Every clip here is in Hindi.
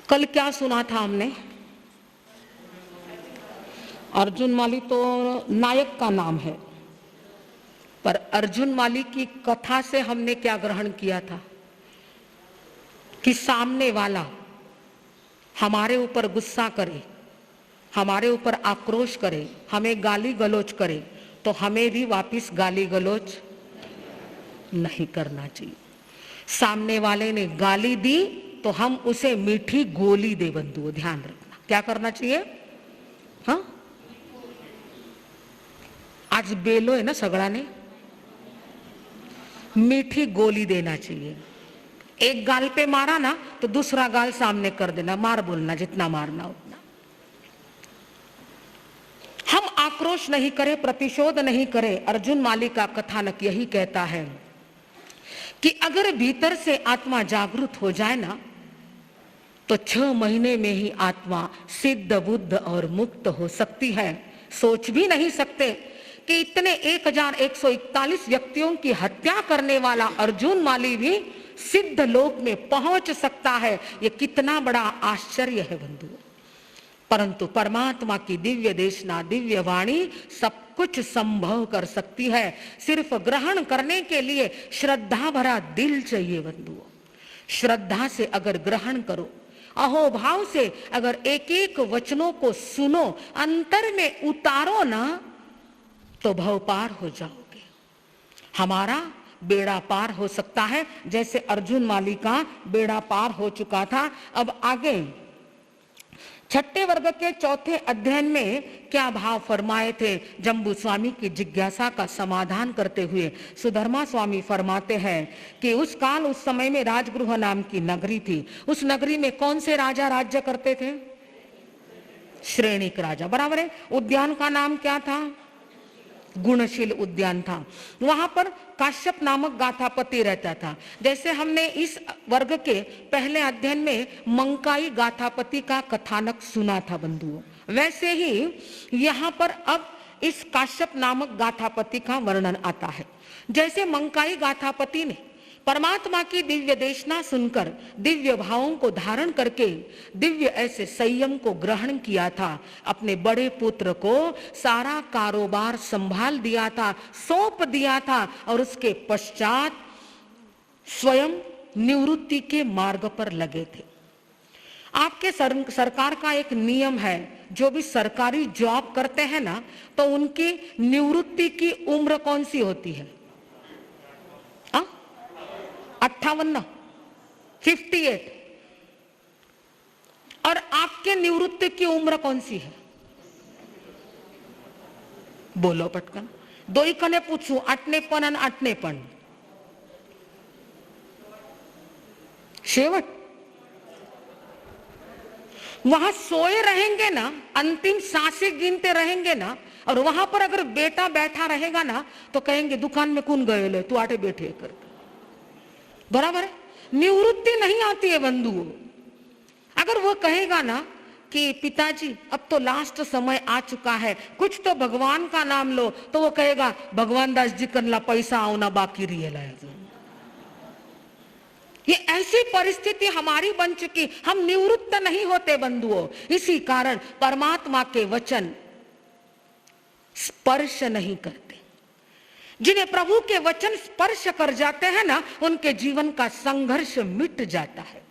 कल क्या सुना था हमने? अर्जुन माली तो नायक का नाम है, पर अर्जुन माली की कथा से हमने क्या ग्रहण किया था कि सामने वाला हमारे ऊपर गुस्सा करे, हमारे ऊपर आक्रोश करे, हमें गाली गलौज करे, तो हमें भी वापस गाली गलौज नहीं करना चाहिए। सामने वाले ने गाली दी तो हम उसे मीठी गोली दे बंधुओं, ध्यान रखना। क्या करना चाहिए? हाँ, आज बेलो है ना सगड़ा ने, मीठी गोली देना चाहिए। एक गाल पे मारा ना तो दूसरा गाल सामने कर देना, मार बोलना, जितना मारना उतना। हम आक्रोश नहीं करें, प्रतिशोध नहीं करें। अर्जुन माली का कथानक यही कहता है कि अगर भीतर से आत्मा जागृत हो जाए ना तो 6 महीने में ही आत्मा सिद्ध बुद्ध और मुक्त हो सकती है। सोच भी नहीं सकते कि इतने 1141 व्यक्तियों की हत्या करने वाला अर्जुन माली भी सिद्ध लोक में पहुंच सकता है। ये कितना बड़ा आश्चर्य है बंधुओं। परंतु परमात्मा की दिव्य देशना, दिव्य वाणी सब कुछ संभव कर सकती है। सिर्फ ग्रहण करने के लिए श्रद्धा भरा दिल चाहिए बंधुओं। श्रद्धा से अगर ग्रहण करो, अहोभाव से अगर एक एक वचनों को सुनो, अंतर में उतारो ना, तो भव पार हो जाओगे। हमारा बेड़ा पार हो सकता है, जैसे अर्जुन माली का बेड़ा पार हो चुका था। अब आगे 6ठे वर्ग के 4थे अध्ययन में क्या भाव फरमाए थे? जम्बू स्वामी की जिज्ञासा का समाधान करते हुए सुधर्मा स्वामी फरमाते हैं कि उस काल, उस समय में राजगृह नाम की नगरी थी। उस नगरी में कौन से राजा राज्य करते थे? श्रेणिक राजा, बराबर है। उद्यान का नाम क्या था? गुणशील उद्यान था। वहां पर काश्यप नामक गाथापति रहता था। जैसे हमने इस वर्ग के पहले अध्ययन में मंकाई गाथापति का कथानक सुना था बंधुओं, वैसे ही यहाँ पर अब इस काश्यप नामक गाथापति का वर्णन आता है। जैसे मंकाई गाथापति ने परमात्मा की दिव्य देशना सुनकर दिव्य भावों को धारण करके दिव्य ऐसे संयम को ग्रहण किया था, अपने बड़े पुत्र को सारा कारोबार संभाल दिया था, सौंप दिया था, और उसके पश्चात स्वयं निवृत्ति के मार्ग पर लगे थे। आपके सरकार का एक नियम है, जो भी सरकारी जॉब करते हैं ना, तो उनकी निवृत्ति की उम्र कौन सी होती है? 58, 58। और आपके निवृत्ति की उम्र कौन सी है? बोलो पटकन, दो कने पूछू, 8नेपण और 8नेपण शेवट। वहां सोए रहेंगे ना, अंतिम सांसें गिनते रहेंगे ना, और वहां पर अगर बेटा बैठा रहेगा ना तो कहेंगे दुकान में कौन गए ले, तू आटे बैठे कर। बराबर है। निवृत्ति नहीं आती है बंधुओं। अगर वो कहेगा ना कि पिताजी अब तो लास्ट समय आ चुका है, कुछ तो भगवान का नाम लो, तो वो कहेगा भगवान दास जी करना पैसा आना बाकी रियल है। ये ऐसी परिस्थिति हमारी बन चुकी, हम निवृत्त नहीं होते बंधुओं। इसी कारण परमात्मा के वचन स्पर्श नहीं करते। जिन्हें प्रभु के वचन स्पर्श कर जाते हैं ना, उनके जीवन का संघर्ष मिट जाता है।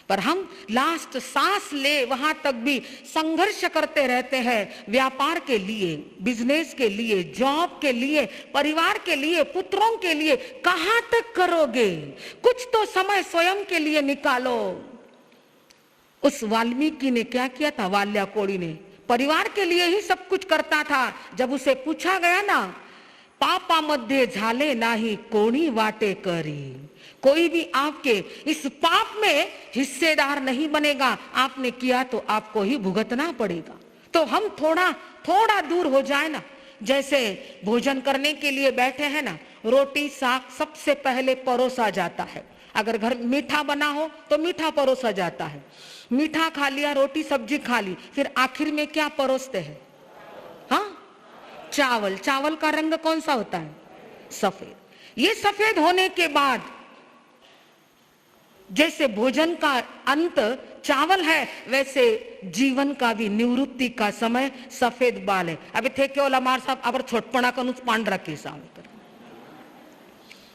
पर हम लास्ट सांस ले वहां तक भी संघर्ष करते रहते हैं, व्यापार के लिए, बिजनेस के लिए, जॉब के लिए, परिवार के लिए, पुत्रों के लिए। कहां तक करोगे? कुछ तो समय स्वयं के लिए निकालो। उस वाल्मीकि ने क्या किया था? वाल्याकोड़ी ने परिवार के लिए ही सब कुछ करता था। जब उसे पूछा गया ना, पापा मध्य झाले नाही कोणी वाटे करी, कोई भी आपके इस पाप में हिस्सेदार नहीं बनेगा, आपने किया तो आपको ही भुगतना पड़ेगा। तो हम थोड़ा दूर हो जाए ना। जैसे भोजन करने के लिए बैठे हैं ना, रोटी साग सबसे पहले परोसा जाता है। अगर घर मीठा बना हो तो मीठा परोसा जाता है। मीठा खा लिया, रोटी सब्जी खा ली, फिर आखिर में क्या परोसते हैं? हाँ, चावल। चावल का रंग कौन सा होता है? सफेद। ये सफेद होने के बाद जैसे भोजन का अंत चावल है, वैसे जीवन का भी निवृत्ति का समय सफेद बाल है. अभी थे केवल हमारे साहब अबर छोटपणा का पांडरा केसा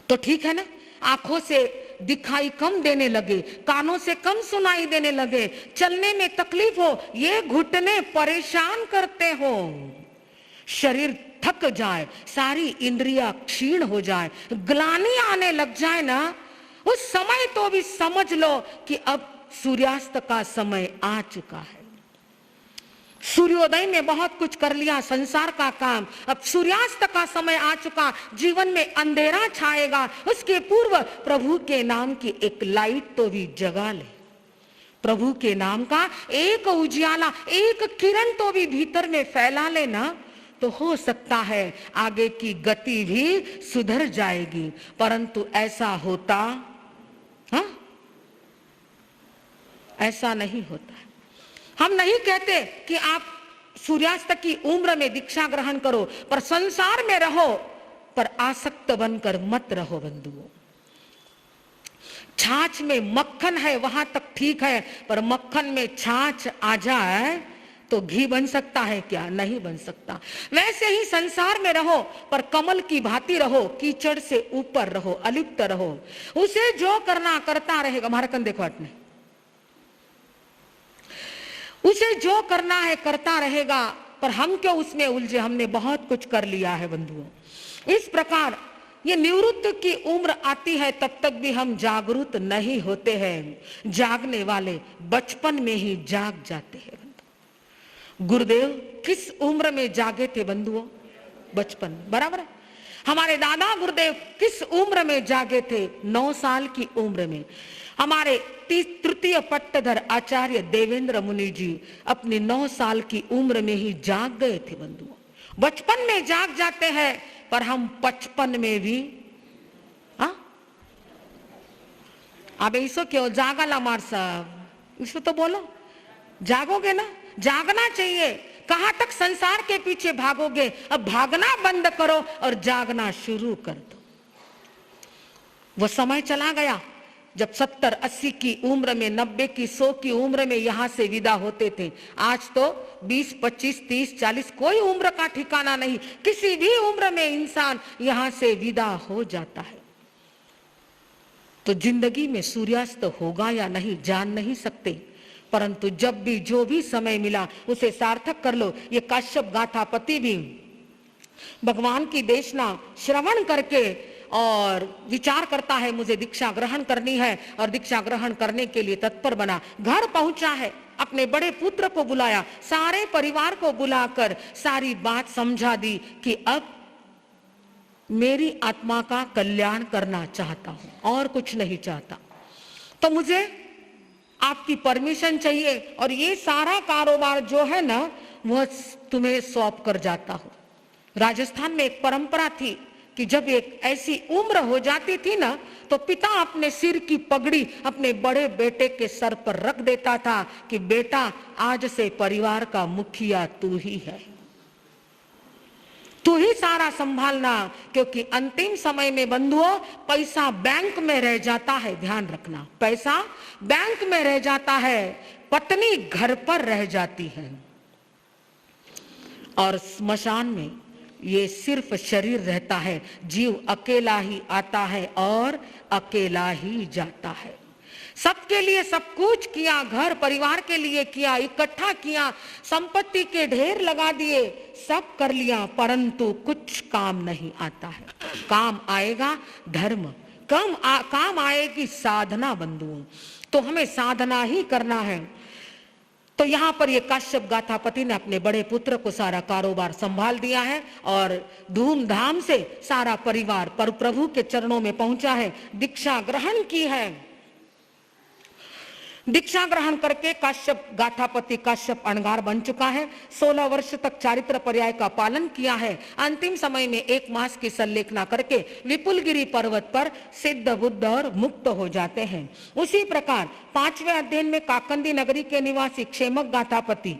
तो ठीक है ना. आंखों से दिखाई कम देने लगे, कानों से कम सुनाई देने लगे, चलने में तकलीफ हो, ये घुटने परेशान करते हो, शरीर थक जाए, सारी इंद्रियां क्षीण हो जाए, ग्लानि आने लग जाए ना, उस समय तो भी समझ लो कि अब सूर्यास्त का समय आ चुका है. सूर्योदय में बहुत कुछ कर लिया संसार का काम, अब सूर्यास्त का समय आ चुका, जीवन में अंधेरा छाएगा, उसके पूर्व प्रभु के नाम की एक लाइट तो भी जगा ले. प्रभु के नाम का एक उजियाला, एक किरण तो भी भीतर में फैला लेना, तो हो सकता है आगे की गति भी सुधर जाएगी. परंतु ऐसा होता, हाँ, ऐसा नहीं होता है. हम नहीं कहते कि आप सूर्यास्त की उम्र में दीक्षा ग्रहण करो, पर संसार में रहो, पर आसक्त बनकर मत रहो बंधुओं. छाछ में मक्खन है वहां तक ठीक है, पर मक्खन में छाछ आ जाए तो घी बन सकता है क्या? नहीं बन सकता. वैसे ही संसार में रहो, पर कमल की भांति रहो, कीचड़ से ऊपर रहो, अलिप्त रहो. उसे जो करना करता रहेगा. हमारा कन देखो हटने, उसे जो करना है करता रहेगा, पर हम क्यों उसमें उलझे? हमने बहुत कुछ कर लिया है बंधुओं. इस प्रकार ये निवृत्त की उम्र आती है, तब तक भी हम जागरूक नहीं होते हैं. जागने वाले बचपन में ही जाग जाते हैं. गुरुदेव किस उम्र में जागे थे बंधुओं? बचपन, बराबर है. हमारे दादा गुरुदेव किस उम्र में जागे थे? 9 साल की उम्र में. हमारे तृतीय पट्टधर आचार्य देवेंद्र मुनि जी अपनी 9 साल की उम्र में ही जाग गए थे बंधुओं. बचपन में जाग जाते हैं, पर हम 55 में भी, हाँ, अब इसो क्यों जागा ला मार साहब, इसको तो बोलो, जागोगे ना? जागना चाहिए. कहां तक संसार के पीछे भागोगे? अब भागना बंद करो और जागना शुरू कर दो. वो समय चला गया जब 70-80 की उम्र में, 90 की 100 की उम्र में यहां से विदा होते थे. आज तो 20, 25, 30, 40 कोई उम्र का ठिकाना नहीं. किसी भी उम्र में इंसान यहां से विदा हो जाता है. तो जिंदगी में सूर्यास्त होगा या नहीं जान नहीं सकते, परंतु जब भी जो भी समय मिला उसे सार्थक कर लो. ये काश्यप गाथापति भी भगवान की देशना श्रवण करके और विचार करता है मुझे दीक्षा ग्रहण करनी है, और दीक्षा ग्रहण करने के लिए तत्पर बना. घर पहुंचा है, अपने बड़े पुत्र को बुलाया, सारे परिवार को बुलाकर सारी बात समझा दी कि अब मेरी आत्मा का कल्याण करना चाहता हूं और कुछ नहीं चाहता, तो मुझे आपकी परमिशन चाहिए, और ये सारा कारोबार जो है ना वह तुम्हें सौंप कर जाता हूं. राजस्थान में एक परंपरा थी कि जब एक ऐसी उम्र हो जाती थी ना, तो पिता अपने सिर की पगड़ी अपने बड़े बेटे के सर पर रख देता था कि बेटा आज से परिवार का मुखिया तू ही है, तू ही सारा संभालना. क्योंकि अंतिम समय में बंधुओं पैसा बैंक में रह जाता है, ध्यान रखना, पैसा बैंक में रह जाता है, पत्नी घर पर रह जाती है, और स्मशान में ये सिर्फ शरीर रहता है. जीव अकेला ही आता है और अकेला ही जाता है. सबके लिए सब कुछ किया, घर परिवार के लिए किया, इकट्ठा किया, संपत्ति के ढेर लगा दिए, सब कर लिया, परंतु कुछ काम नहीं आता है. काम आएगा धर्म, काम आएगी साधना बंधुओं. तो हमें साधना ही करना है. तो यहाँ पर ये काश्यप गाथापति ने अपने बड़े पुत्र को सारा कारोबार संभाल दिया है, और धूमधाम से सारा परिवार पर प्रभु के चरणों में पहुंचा है, दीक्षा ग्रहण की है. दीक्षा ग्रहण करके काश्यप गाथापति काश्यप अणगार बन चुका है. 16 वर्ष तक चारित्र पर्याय का पालन किया है. अंतिम समय में 1 मास की संलेखना करके विपुलगिरी पर्वत पर सिद्ध बुद्ध और मुक्त हो जाते हैं. उसी प्रकार 5वें अध्ययन में काकंदी नगरी के निवासी क्षेमक गाथापति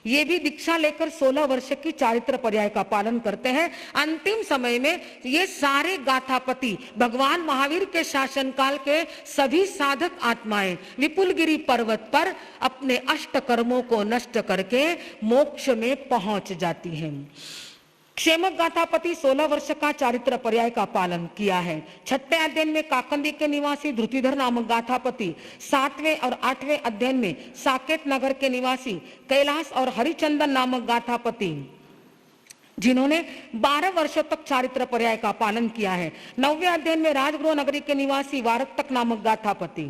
ये भी दीक्षा लेकर 16 वर्ष की चारित्र पर्याय का पालन करते हैं। अंतिम समय में ये सारे गाथापति भगवान महावीर के शासनकाल के सभी साधक आत्माएं विपुलगिरी पर्वत पर अपने अष्ट कर्मों को नष्ट करके मोक्ष में पहुंच जाती हैं। क्षेमक गाथापति 16 वर्ष का चारित्र पर्याय का पालन किया है। 6वें अध्ययन में काकंदी के निवासी धृतिधर नामक गाथापति, 7वें और 8वें अध्ययन में साकेत नगर के निवासी कैलाश और हरिचंदन नामक गाथापति जिन्होंने 12 वर्षों तक चारित्र पर्याय का पालन किया है। 9वें अध्ययन में राजगृह नगरी के निवासी वारक्तक नामक गाथापति,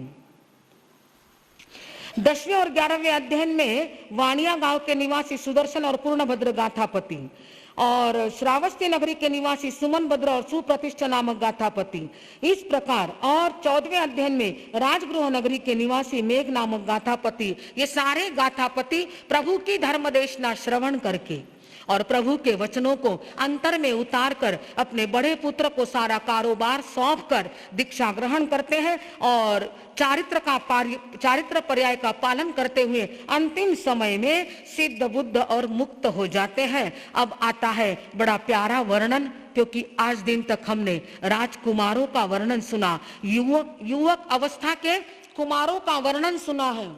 10वें और 11वें अध्ययन में वाणिया गांव के निवासी सुदर्शन और पूर्णभद्र गाथापति और श्रावस्ती नगरी के निवासी सुमन भद्र और सुप्रतिष्ठा नामक गाथापति। इस प्रकार और 14वें अध्ययन में राजगृह नगरी के निवासी मेघ नामक गाथापति, ये सारे गाथापति प्रभु की धर्मदेशना श्रवण करके और प्रभु के वचनों को अंतर में उतार कर अपने बड़े पुत्र को सारा कारोबार सौंप कर दीक्षा ग्रहण करते हैं और चारित्र पर्याय का पालन करते हुए अंतिम समय में सिद्ध बुद्ध और मुक्त हो जाते हैं। अब आता है बड़ा प्यारा वर्णन, क्योंकि आज दिन तक हमने राजकुमारों का वर्णन सुना, युवक अवस्था के कुमारों का वर्णन सुना है,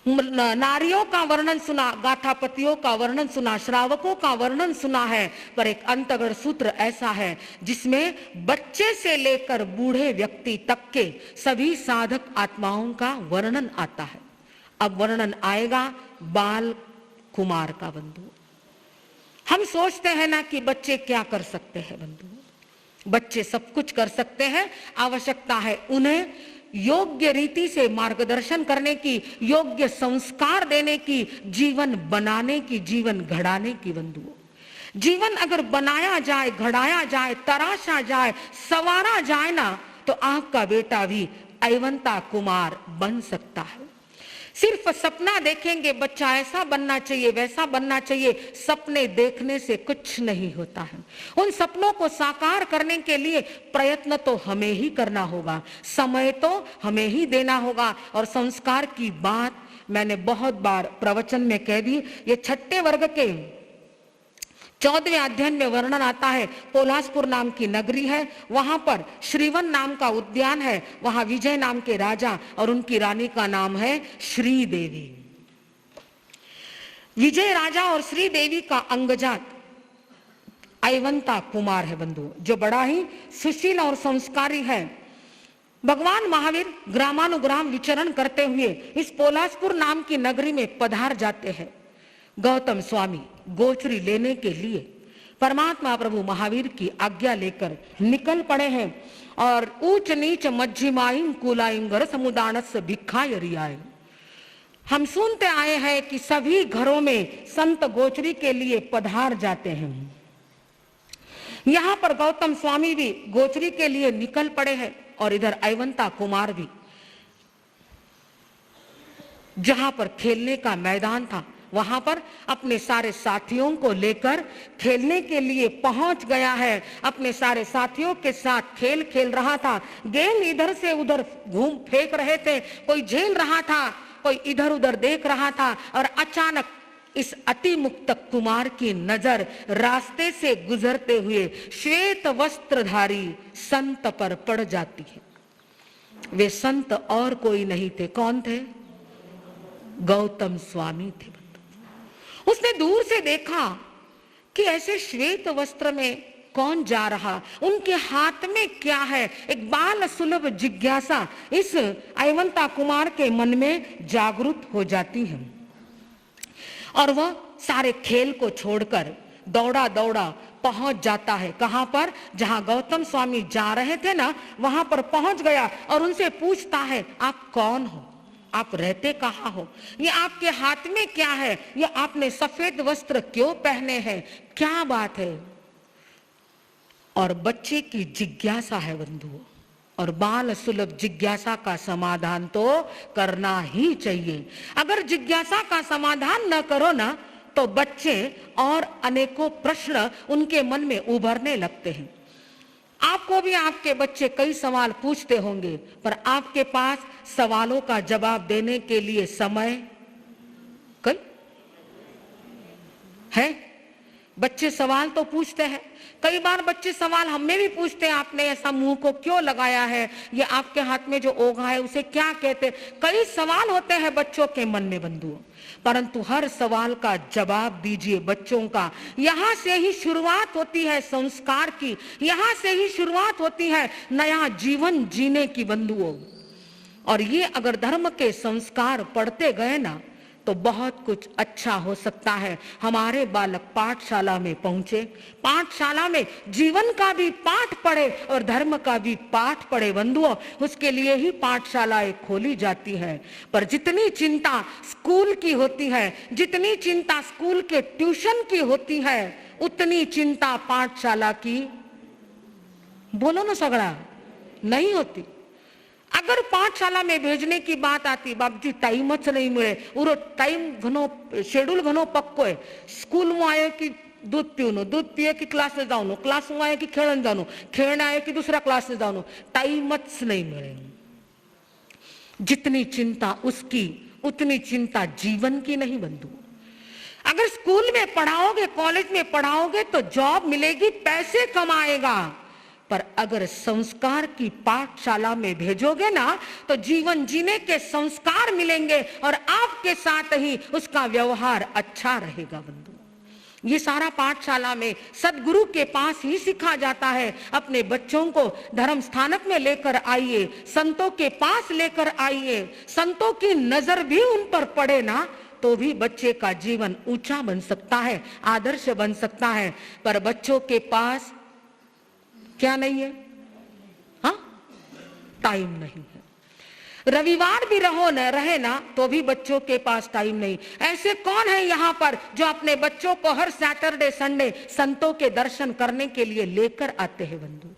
नारियों का वर्णन सुना, गाथापतियों का वर्णन सुना, श्रावकों का वर्णन सुना है। पर एक अंतगढ़ सूत्र ऐसा है जिसमें बच्चे से लेकर बूढ़े व्यक्ति तक के सभी साधक आत्माओं का वर्णन आता है। अब वर्णन आएगा बाल कुमार का बंधु। हम सोचते हैं ना कि बच्चे क्या कर सकते हैं बंधु, बच्चे सब कुछ कर सकते हैं। आवश्यकता है उन्हें योग्य रीति से मार्गदर्शन करने की, योग्य संस्कार देने की, जीवन बनाने की, जीवन घड़ाने की बंधुओं। जीवन अगर बनाया जाए, घड़ाया जाए, तराशा जाए, संवारा जाए ना, तो आपका बेटा भी अयवंता कुमार बन सकता है। सिर्फ सपना देखेंगे, बच्चा ऐसा बनना चाहिए, वैसा बनना चाहिए, सपने देखने से कुछ नहीं होता है। उन सपनों को साकार करने के लिए प्रयत्न तो हमें ही करना होगा, समय तो हमें ही देना होगा। और संस्कार की बात मैंने बहुत बार प्रवचन में कह दी। ये 6ठे वर्ग के 14वें अध्ययन में वर्णन आता है। पोलासपुर नाम की नगरी है, वहां पर श्रीवन नाम का उद्यान है, वहां विजय नाम के राजा और उनकी रानी का नाम है श्रीदेवी। विजय राजा और श्रीदेवी का अंगजात अयवंता कुमार है बंधु, जो बड़ा ही सुशील और संस्कारी है। भगवान महावीर ग्रामानुग्राम विचरण करते हुए इस पोलासपुर नाम की नगरी में पधार जाते हैं। गौतम स्वामी गोचरी लेने के लिए परमात्मा प्रभु महावीर की आज्ञा लेकर निकल पड़े हैं और ऊंच नीच मध्यमाइम कुलाइम घर समुदानस भिक्षाय रियाय। हम सुनते आए हैं कि सभी घरों में संत गोचरी के लिए पधार जाते हैं। यहां पर गौतम स्वामी भी गोचरी के लिए निकल पड़े हैं और इधर अयवंता कुमार भी। जहां पर खेलने का मैदान था वहां पर अपने सारे साथियों को लेकर खेलने के लिए पहुंच गया है। अपने सारे साथियों के साथ खेल खेल रहा था। गेंद इधर से उधर घूम फेंक रहे थे, कोई झेल रहा था, कोई इधर उधर देख रहा था। और अचानक इस अति मुक्त कुमार की नजर रास्ते से गुजरते हुए श्वेत वस्त्रधारी संत पर पड़ जाती है। वे संत और कोई नहीं थे, कौन थे? गौतम स्वामी थे। उसने दूर से देखा कि ऐसे श्वेत वस्त्र में कौन जा रहा, उनके हाथ में क्या है। एक बाल सुलभ जिज्ञासा इस अयवंता कुमार के मन में जागृत हो जाती है और वह सारे खेल को छोड़कर दौड़ा दौड़ा पहुंच जाता है। कहां पर? जहां गौतम स्वामी जा रहे थे ना, वहां पर पहुंच गया और उनसे पूछता है, आप कौन हो, आप रहते कहाँ हो, ये आपके हाथ में क्या है, ये आपने सफेद वस्त्र क्यों पहने हैं, क्या बात है। और बच्चे की जिज्ञासा है बंधुओं, और बाल सुलभ जिज्ञासा का समाधान तो करना ही चाहिए। अगर जिज्ञासा का समाधान न करो ना, तो बच्चे और अनेकों प्रश्न उनके मन में उभरने लगते हैं। आपको भी आपके बच्चे कई सवाल पूछते होंगे, पर आपके पास सवालों का जवाब देने के लिए समय कई है? बच्चे सवाल तो पूछते हैं, कई बार बच्चे सवाल हमें भी पूछते हैं, आपने ऐसा मुंह को क्यों लगाया है, ये आपके हाथ में जो ओघा है उसे क्या कहते? कई सवाल होते हैं बच्चों के मन में बंधुओं, परंतु हर सवाल का जवाब दीजिए बच्चों का। यहां से ही शुरुआत होती है संस्कार की, यहां से ही शुरुआत होती है नया जीवन जीने की बंधुओं। और ये अगर धर्म के संस्कार पढ़ते गए ना तो बहुत कुछ अच्छा हो सकता है। हमारे बालक पाठशाला में पहुंचे, पाठशाला में जीवन का भी पाठ पढ़े और धर्म का भी पाठ पढ़े बंधुओं, उसके लिए ही पाठशालाएं खोली जाती है। पर जितनी चिंता स्कूल की होती है, जितनी चिंता स्कूल के ट्यूशन की होती है, उतनी चिंता पाठशाला की, बोलो ना सगड़ा, नहीं होती। अगर पाठशाला में भेजने की बात आती, बापजी टाइमच नहीं मिले, उरो टाइम घणो शेड्यूल घणो पक्को है, स्कूल में आए कि दूध पीवनो, दूध पिए कि क्लास में जाऊनो, क्लास में आए कि खेलन जानो, खेलने आए कि दूसरा क्लास में जानो, टाइमच नहीं मिले। जितनी चिंता उसकी उतनी चिंता जीवन की नहीं बंधु। अगर स्कूल में पढ़ाओगे, कॉलेज में पढ़ाओगे तो जॉब मिलेगी, पैसे कमाएगा, पर अगर संस्कार की पाठशाला में भेजोगे ना तो जीवन जीने के संस्कार मिलेंगे और आपके साथ ही उसका व्यवहार अच्छा रहेगा बंधु। ये सारा पाठशाला में सदगुरु के पास ही सिखा जाता है। अपने बच्चों को धर्म स्थानक में लेकर आइए, संतों के पास लेकर आइए, संतों की नजर भी उन पर पड़े ना तो भी बच्चे का जीवन ऊंचा बन सकता है, आदर्श बन सकता है। पर बच्चों के पास क्या नहीं है? हाँ, टाइम नहीं है। रविवार भी रहो न रहे ना तो भी बच्चों के पास टाइम नहीं। ऐसे कौन है यहाँ पर जो अपने बच्चों को हर सैटरडे संडे संतों के दर्शन करने के लिए लेकर आते हैं बंधु?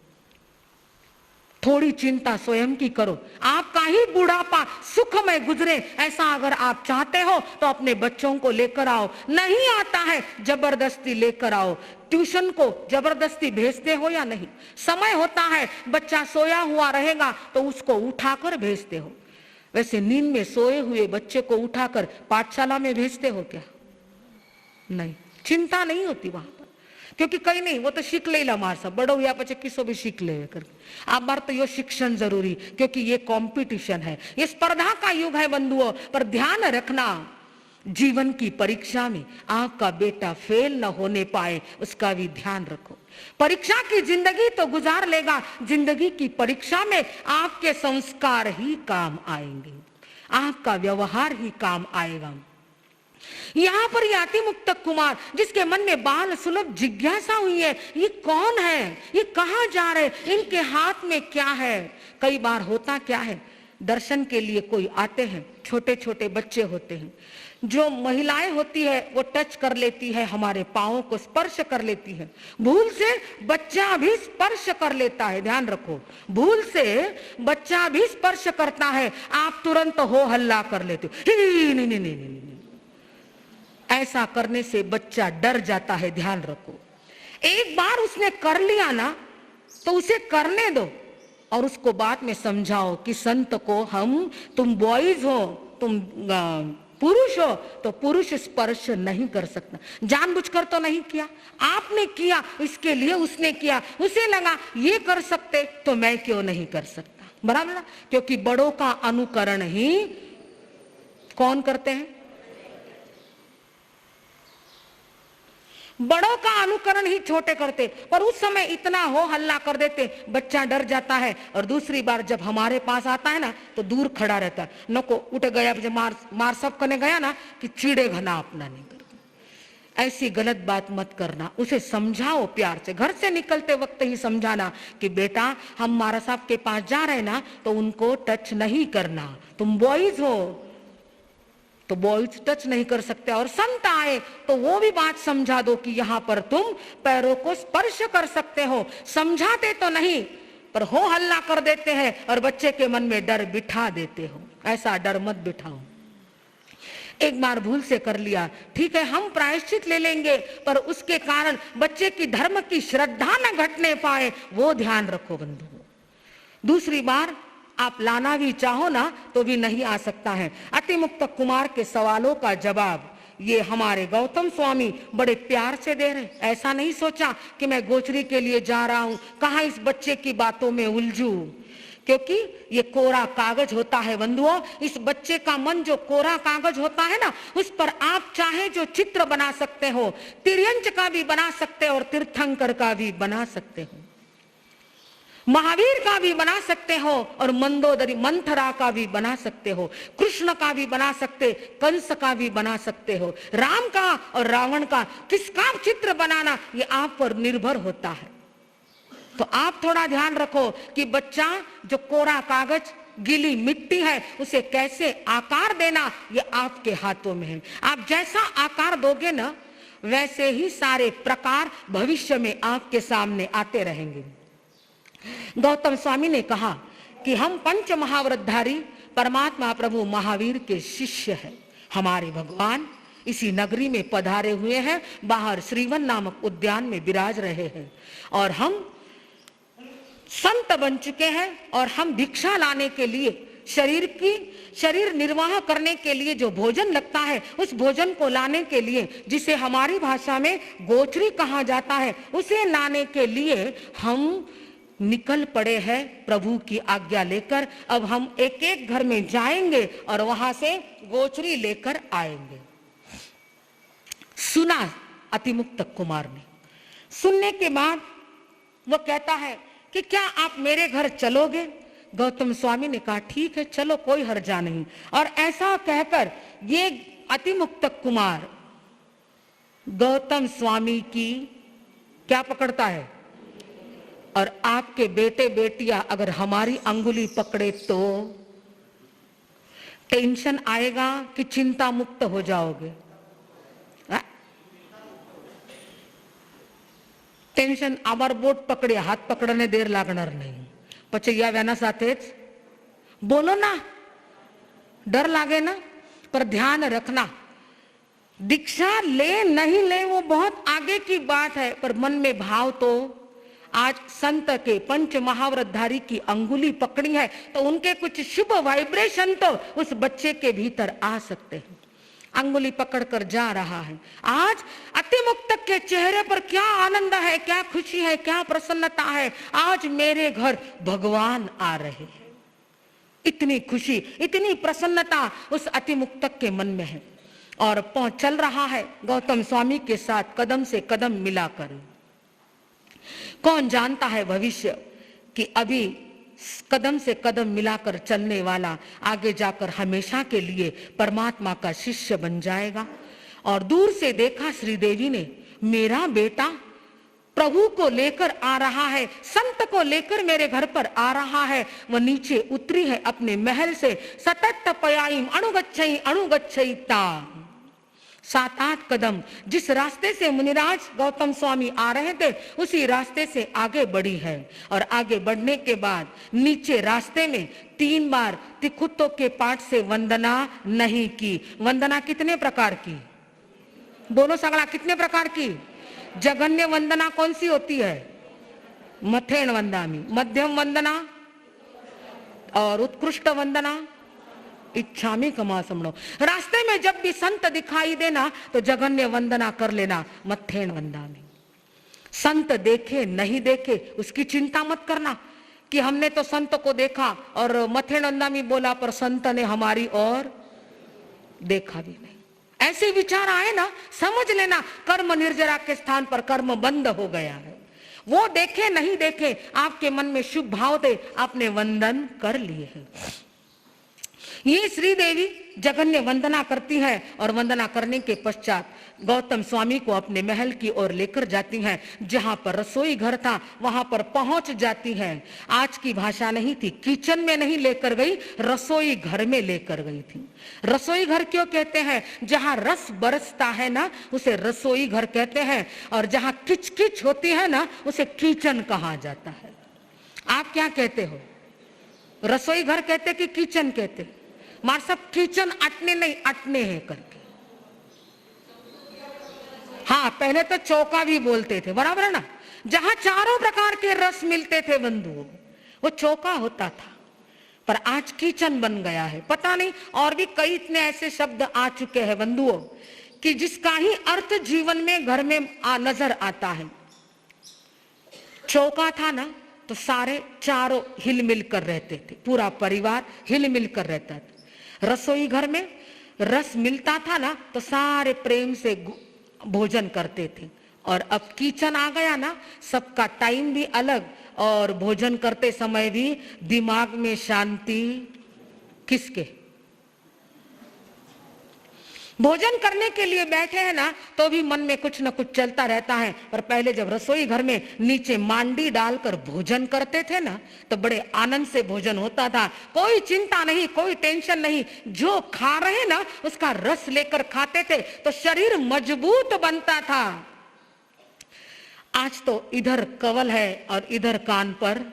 थोड़ी चिंता स्वयं की करो, आपका ही बुढ़ापा सुखमय गुजरे, ऐसा अगर आप चाहते हो तो अपने बच्चों को लेकर आओ। नहीं आता है जबरदस्ती लेकर आओ। ट्यूशन को जबरदस्ती भेजते हो या नहीं? समय होता है बच्चा सोया हुआ रहेगा तो उसको उठाकर भेजते हो। वैसे नींद में सोए हुए बच्चे को उठाकर पाठशाला में भेजते हो क्या? नहीं, चिंता नहीं होती वहां पर, क्योंकि कहीं नहीं, वो तो सीख ले मार सब बड़ो हुआ पचे किसो भी सीख ले करके। आप बार तो ये शिक्षण जरूरी, क्योंकि ये कंपटीशन है, ये स्पर्धा का युग है बंधुओं। पर ध्यान रखना, जीवन की परीक्षा में आपका बेटा फेल न होने पाए, उसका भी ध्यान रखो। परीक्षा की जिंदगी तो गुजार लेगा, जिंदगी की परीक्षा में आपके संस्कार ही काम आएंगे, आपका व्यवहार ही काम आएगा। यहाँ पर अति मुक्त कुमार, जिसके मन में बाल सुलभ जिज्ञासा हुई है, ये कौन है, ये कहाँ जा रहे, इनके हाथ में क्या है? कई बार होता क्या है, दर्शन के लिए कोई आते हैं, छोटे छोटे बच्चे होते हैं, जो महिलाएं होती है वो टच कर लेती है, हमारे पांवों को स्पर्श कर लेती है। भूल से बच्चा भी स्पर्श कर लेता है, ध्यान रखो, भूल से बच्चा भी स्पर्श करता है, आप तुरंत हो हल्ला कर लेते हो, नहीं नहीं नहीं नहीं। ऐसा करने से बच्चा डर जाता है, ध्यान रखो। एक बार उसने कर लिया ना तो उसे करने दो और उसको बाद में समझाओ कि संत को तुम बॉयज हो, तुम पुरुष हो तो पुरुष स्पर्श नहीं कर सकता। जानबूझकर तो नहीं किया, आपने किया, इसके लिए उसने किया, उसे लगा ये कर सकते तो मैं क्यों नहीं कर सकता, बराबर ना? क्योंकि बड़ों का अनुकरण ही कौन करते हैं? बड़ों का अनुकरण ही छोटे करते। पर उस समय इतना हो हल्ला कर देते, बच्चा डर जाता है। और दूसरी बार जब हमारे पास आता है ना तो दूर खड़ा रहता है, नको उठ गया, जब मार सब करने गया ना कि चीड़े घना अपना नहीं कर। ऐसी गलत बात मत करना, उसे समझाओ प्यार से, घर से निकलते वक्त ही समझाना कि बेटा हम मारा साहब के पास जा रहे ना तो उनको टच नहीं करना, तुम बॉयज हो तो बॉयज टच नहीं कर सकते। और संत आए तो वो भी बात समझा दो कि यहाँ पर तुम पैरों को स्पर्श कर सकते हो। समझाते तो नहीं पर हो हल्ला कर देते हैं और बच्चे के मन में डर बिठा देते हो। ऐसा डर मत बिठाओ। एक बार भूल से कर लिया, ठीक है, हम प्रायश्चित ले लेंगे, पर उसके कारण बच्चे की धर्म की श्रद्धा न घटने पाए, वो ध्यान रखो बंधु। दूसरी बार आप लाना भी चाहो ना तो भी नहीं आ सकता है। अतिमुक्त कुमार के सवालों का जवाब ये हमारे गौतम स्वामी बड़े प्यार से दे रहे। ऐसा नहीं सोचा कि मैं गोचरी के लिए जा रहा हूं, कहां इस बच्चे की बातों में उलझूं, क्योंकि ये कोरा कागज होता है बंधुओं। इस बच्चे का मन जो कोरा कागज होता है ना, उस पर आप चाहे जो चित्र बना सकते हो, तिर्यंच का भी बना सकते हो और तीर्थंकर का भी बना सकते हो, महावीर का भी बना सकते हो और मंदोदरी मंथरा का भी बना सकते हो, कृष्ण का भी बना सकते, कंस का भी बना सकते हो, राम का और रावण का। किसका चित्र बनाना ये आप पर निर्भर होता है। तो आप थोड़ा ध्यान रखो कि बच्चा जो कोरा कागज गीली मिट्टी है उसे कैसे आकार देना ये आपके हाथों में है। आप जैसा आकार दोगे ना वैसे ही सारे प्रकार भविष्य में आपके सामने आते रहेंगे। गौतम स्वामी ने कहा कि हम पंच महाव्रतधारी परमात्मा प्रभु महावीर के शिष्य हैं। हमारे भगवान इसी नगरी में पधारे हुए हैं, बाहर श्रीवन नामक उद्यान में विराज रहे हैं और हम संत बन चुके हैं और हम भिक्षा लाने के लिए शरीर निर्वाह करने के लिए जो भोजन लगता है उस भोजन को लाने के लिए, जिसे हमारी भाषा में गोचरी कहा जाता है, उसे लाने के लिए हम निकल पड़े हैं प्रभु की आज्ञा लेकर। अब हम एक एक घर में जाएंगे और वहां से गोचरी लेकर आएंगे। सुना अतिमुक्त कुमार ने। सुनने के बाद वो कहता है कि क्या आप मेरे घर चलोगे? गौतम स्वामी ने कहा ठीक है चलो, कोई हर्जा नहीं। और ऐसा कहकर ये अतिमुक्त कुमार गौतम स्वामी की क्या पकड़ता है। और आपके बेटे बेटियां अगर हमारी अंगुली पकड़े तो टेंशन आएगा कि चिंता मुक्त हो जाओगे? टेंशन आवर बोट पकड़े हाथ पकड़ने देर लागणार नहीं। પછી याव्याना साथेच बोलो ना, डर लागे ना, पर ध्यान रखना दीक्षा ले नहीं ले वो बहुत आगे की बात है, पर मन में भाव तो आज संत के पंच महाव्रतधारी की अंगुली पकड़ी है तो उनके कुछ शुभ वाइब्रेशन तो उस बच्चे के भीतर आ सकते हैं। अंगुली पकड़कर जा रहा है। आज अतिमुक्त के चेहरे पर क्या आनंद है, क्या खुशी है, क्या प्रसन्नता है। आज मेरे घर भगवान आ रहे हैं। इतनी खुशी, इतनी प्रसन्नता उस अतिमुक्तक के मन में है और चल रहा है गौतम स्वामी के साथ कदम से कदम मिलाकर। कौन जानता है भविष्य कि अभी कदम से कदम मिलाकर चलने वाला आगे जाकर हमेशा के लिए परमात्मा का शिष्य बन जाएगा। और दूर से देखा श्रीदेवी ने, मेरा बेटा प्रभु को लेकर आ रहा है, संत को लेकर मेरे घर पर आ रहा है। वह नीचे उतरी है अपने महल से। सतत पयाईम अणुगच्छई अणुगच्छई ता। 7-8 कदम जिस रास्ते से मुनिराज गौतम स्वामी आ रहे थे उसी रास्ते से आगे बढ़ी है। और आगे बढ़ने के बाद नीचे रास्ते में 3 बार तिखुत्तों के पाठ से वंदना नहीं की। वंदना कितने प्रकार की? बोलो सगला, कितने प्रकार की? जघन्य वंदना कौन सी होती है? मथेण वंदामी। मध्यम वंदना और उत्कृष्ट वंदना इच्छामी कमा समणो। रास्ते में जब भी संत दिखाई देना तो जघन्य वंदना कर लेना, मथेण वंदामी। संत देखे नहीं देखे उसकी चिंता मत करना कि हमने तो संत को देखा और मथेण वंदामी बोला पर संत ने हमारी ओर देखा भी नहीं। ऐसे विचार आए ना, समझ लेना कर्म निर्जरा के स्थान पर कर्म बंद हो गया है। वो देखे नहीं देखे आपके मन में शुभ भाव थे, आपने वंदन कर लिए हैं। ये श्रीदेवी जघन्य वंदना करती है और वंदना करने के पश्चात गौतम स्वामी को अपने महल की ओर लेकर जाती हैं। जहां पर रसोई घर था वहां पर पहुंच जाती हैं। आज की भाषा नहीं थी, किचन में नहीं लेकर गई, रसोई घर में लेकर गई थी। रसोई घर क्यों कहते हैं? जहां रस बरसता है ना उसे रसोई घर कहते हैं, और जहां किचकिच होती है ना उसे किचन कहा जाता है। आप क्या कहते हो? रसोई घर कहते कि किचन कहते? मार सब किचन अटने नहीं अटने हैं करके। हाँ, पहले तो चौका भी बोलते थे, बराबर है ना। जहां चारों प्रकार के रस मिलते थे बंधुओं, वो चौका होता था, पर आज किचन बन गया है। पता नहीं और भी कई इतने ऐसे शब्द आ चुके हैं बंधुओं कि जिसका ही अर्थ जीवन में घर में नजर आता है। चौका था ना तो सारे चारों हिलमिल कर रहते थे, पूरा परिवार हिलमिल कर रहता था। रसोई घर में रस मिलता था ना तो सारे प्रेम से भोजन करते थे। और अब किचन आ गया ना, सबका टाइम भी अलग और भोजन करते समय भी दिमाग में शांति किसके? भोजन करने के लिए बैठे हैं ना तो भी मन में कुछ न कुछ चलता रहता है। पर पहले जब रसोई घर में नीचे मांडी डालकर भोजन करते थे ना तो बड़े आनंद से भोजन होता था। कोई चिंता नहीं, कोई टेंशन नहीं, जो खा रहे ना उसका रस लेकर खाते थे तो शरीर मजबूत बनता था। आज तो इधर कवल है और इधर कान पर,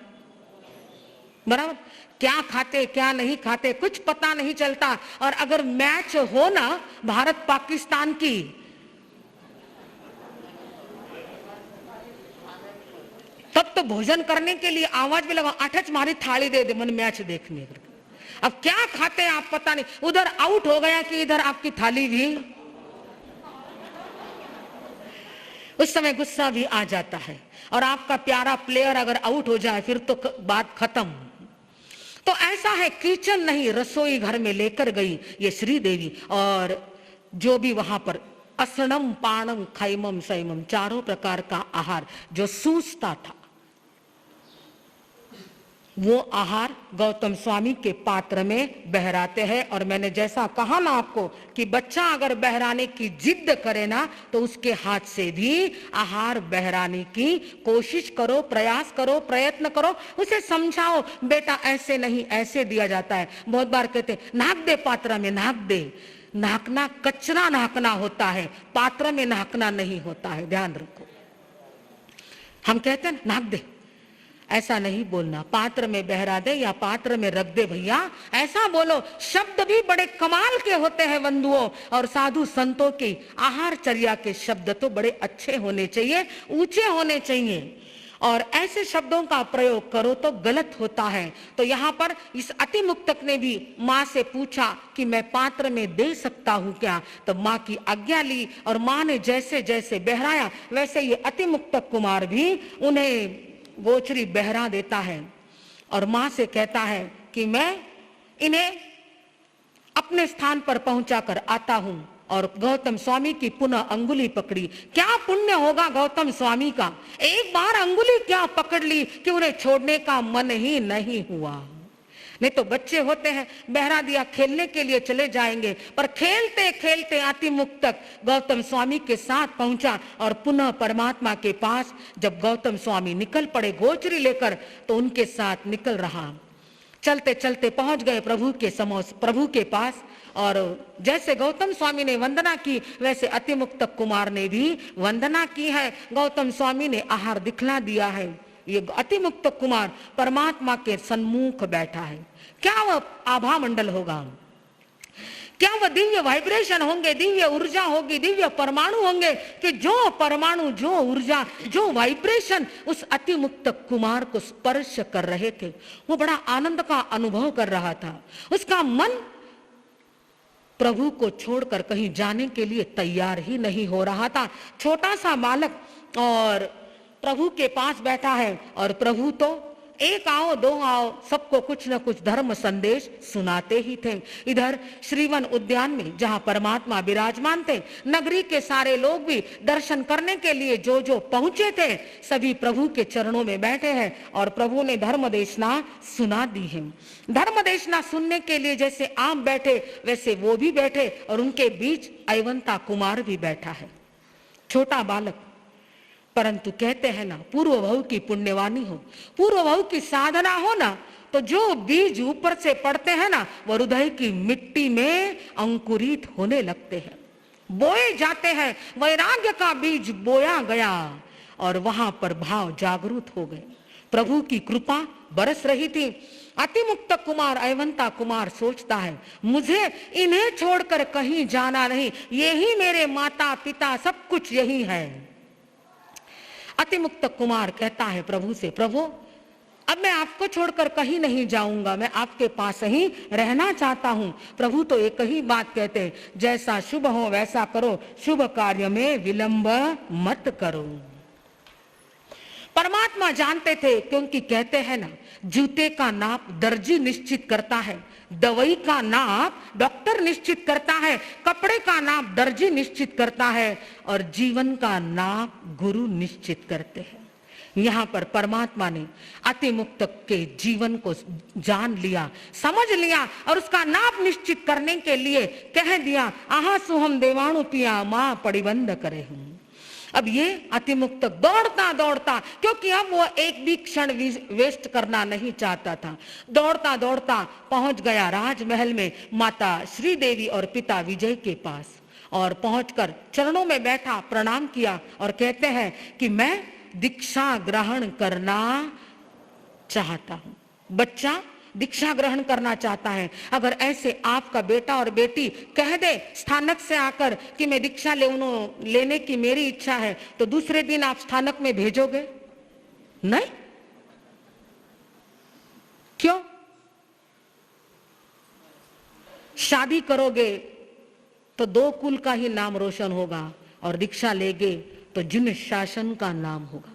बराबर। क्या खाते क्या नहीं खाते कुछ पता नहीं चलता। और अगर मैच हो ना भारत पाकिस्तान की, तब तो भोजन करने के लिए आवाज भी लगा, अटच मारी थाली दे दे मन मैच देखने। अब क्या खाते हैं आप पता नहीं, उधर आउट हो गया कि इधर आपकी थाली भी। उस समय गुस्सा भी आ जाता है। और आपका प्यारा प्लेयर अगर आउट हो जाए फिर तो बात खत्म। तो ऐसा है, किचन नहीं रसोई घर में लेकर गई ये श्री देवी। और जो भी वहां पर असणम पाणम खैमम सैमम चारों प्रकार का आहार जो सूसता था, वो आहार गौतम स्वामी के पात्र में बहराते हैं। और मैंने जैसा कहा ना आपको कि बच्चा अगर बहराने की जिद करे ना तो उसके हाथ से भी आहार बहराने की कोशिश करो, प्रयास करो, प्रयत्न करो, उसे समझाओ बेटा ऐसे नहीं ऐसे दिया जाता है। बहुत बार कहते नाक दे पात्र में, नाक दे। नाकना कचरा नाकना होता है, पात्र में नाकना नहीं होता है, ध्यान रखो। हम कहते हैं नाक दे, ऐसा नहीं बोलना, पात्र में बहरा दे या पात्र में रख दे भैया, ऐसा बोलो। शब्द भी बड़े कमाल के होते हैं बंधुओं। और साधु संतों की आहारचर्या के शब्द तो बड़े अच्छे होने चाहिए, ऊंचे होने चाहिए। और ऐसे शब्दों का प्रयोग करो तो गलत होता है। तो यहाँ पर इस अति मुक्तक ने भी माँ से पूछा कि मैं पात्र में दे सकता हूँ क्या? तो माँ की आज्ञा ली और माँ ने जैसे जैसे बहराया वैसे ये अति मुक्तक कुमार भी उन्हें गोचरी बहरा देता है। और माँ से कहता है कि मैं इन्हें अपने स्थान पर पहुंचा कर आता हूं। और गौतम स्वामी की पुनः अंगुली पकड़ी। क्या पुण्य होगा गौतम स्वामी का, एक बार अंगुली क्या पकड़ ली कि उन्हें छोड़ने का मन ही नहीं हुआ। नहीं तो बच्चे होते हैं, बहरा दिया, खेलने के लिए चले जाएंगे, पर खेलते खेलते अति मुक्तक गौतम स्वामी के साथ पहुंचा। और पुनः परमात्मा के पास जब गौतम स्वामी निकल पड़े गोचरी लेकर तो उनके साथ निकल रहा। चलते चलते पहुंच गए प्रभु के पास। और जैसे गौतम स्वामी ने वंदना की वैसे अति मुक्तक कुमार ने भी वंदना की है। गौतम स्वामी ने आहार दिखला दिया है। ये अति मुक्तक कुमार परमात्मा के सन्मुख बैठा है। क्या वह आभा मंडल होगा, क्या वह दिव्य वाइब्रेशन होंगे, दिव्य ऊर्जा होगी, दिव्य परमाणु होंगे कि जो परमाणु, जो ऊर्जा, जो वाइब्रेशन उस अति मुक्तक कुमार को स्पर्श कर रहे थे, वो बड़ा आनंद का अनुभव कर रहा था। उसका मन प्रभु को छोड़कर कहीं जाने के लिए तैयार ही नहीं हो रहा था। छोटा सा बालक और प्रभु के पास बैठा है और प्रभु तो एक आओ दो आओ सबको कुछ न कुछ धर्म संदेश सुनाते ही थे। इधर श्रीवन उद्यान में जहां परमात्मा विराजमान थे, नगरी के सारे लोग भी दर्शन करने के लिए जो जो पहुंचे थे सभी प्रभु के चरणों में बैठे हैं और प्रभु ने धर्म देशना सुना दी है। धर्म देशना सुनने के लिए जैसे आप बैठे वैसे वो भी बैठे और उनके बीच अयवंता कुमार भी बैठा है, छोटा बालक। परंतु कहते हैं ना, पूर्व भव की पुण्यवानी हो, पूर्व भव की साधना हो ना, तो जो बीज ऊपर से पड़ते हैं ना वो हृदय की मिट्टी में अंकुरित होने लगते हैं, बोए जाते हैं। वैराग्य का बीज बोया गया और वहां पर भाव जागृत हो गए। प्रभु की कृपा बरस रही थी। अतिमुक्त कुमार अयवंता कुमार सोचता है मुझे इन्हें छोड़कर कहीं जाना नहीं, यही मेरे माता पिता सब कुछ यही है। अतिमुक्त कुमार कहता है प्रभु से, प्रभु अब मैं आपको छोड़कर कहीं नहीं जाऊंगा, मैं आपके पास ही रहना चाहता हूं। प्रभु तो एक ही बात कहते हैं, जैसा शुभ हो वैसा करो, शुभ कार्य में विलंब मत करो। परमात्मा जानते थे, क्योंकि कहते हैं ना, जूते का नाप दर्जी निश्चित करता है, दवाई का नाप डॉक्टर निश्चित करता है, कपड़े का नाप दर्जी निश्चित करता है, और जीवन का नाप गुरु निश्चित करते हैं। यहाँ पर परमात्मा ने अति मुक्त के जीवन को जान लिया, समझ लिया, और उसका नाप निश्चित करने के लिए कह दिया, आहा सुहम देवाणु पिया मां पड़िबंद करे हूं। अब ये अति मुक्त दौड़ता दौड़ता, क्योंकि अब वो एक भी क्षण वेस्ट करना नहीं चाहता था, दौड़ता दौड़ता पहुंच गया राजमहल में माता श्रीदेवी और पिता विजय के पास, और पहुंचकर चरणों में बैठा, प्रणाम किया और कहते हैं कि मैं दीक्षा ग्रहण करना चाहता हूं। बच्चा दीक्षा ग्रहण करना चाहता है। अगर ऐसे आपका बेटा और बेटी कह दे स्थानक से आकर कि मैं दीक्षा लेने की मेरी इच्छा है, तो दूसरे दिन आप स्थानक में भेजोगे? नहीं। क्यों? शादी करोगे तो 2 कुल का ही नाम रोशन होगा, और दीक्षा लेगे तो जिन शासन का नाम होगा।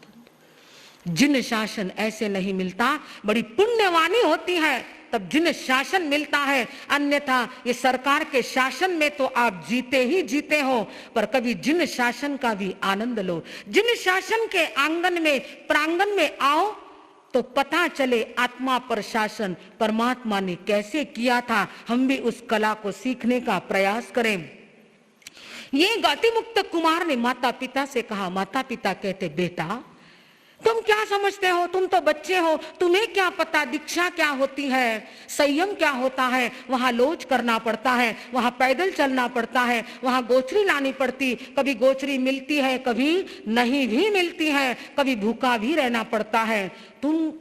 जिन शासन ऐसे नहीं मिलता, बड़ी पुण्यवानी होती है तब जिन शासन मिलता है, अन्यथा ये सरकार के शासन में तो आप जीते ही जीते हो, पर कभी जिन शासन का भी आनंद लो। जिन शासन के आंगन में, प्रांगण में आओ तो पता चले आत्मा पर शासन परमात्मा ने कैसे किया था। हम भी उस कला को सीखने का प्रयास करें। ये गति मुक्त कुमार ने माता पिता से कहा। माता पिता कहते, बेटा तुम क्या समझते हो, तुम तो बच्चे हो, तुम्हें क्या पता दीक्षा क्या होती है, संयम क्या होता है। वहां लोच करना पड़ता है, वहां पैदल चलना पड़ता है, वहां गोचरी लानी पड़ती, कभी गोचरी मिलती है, कभी नहीं भी मिलती है, कभी भूखा भी रहना पड़ता है। तुम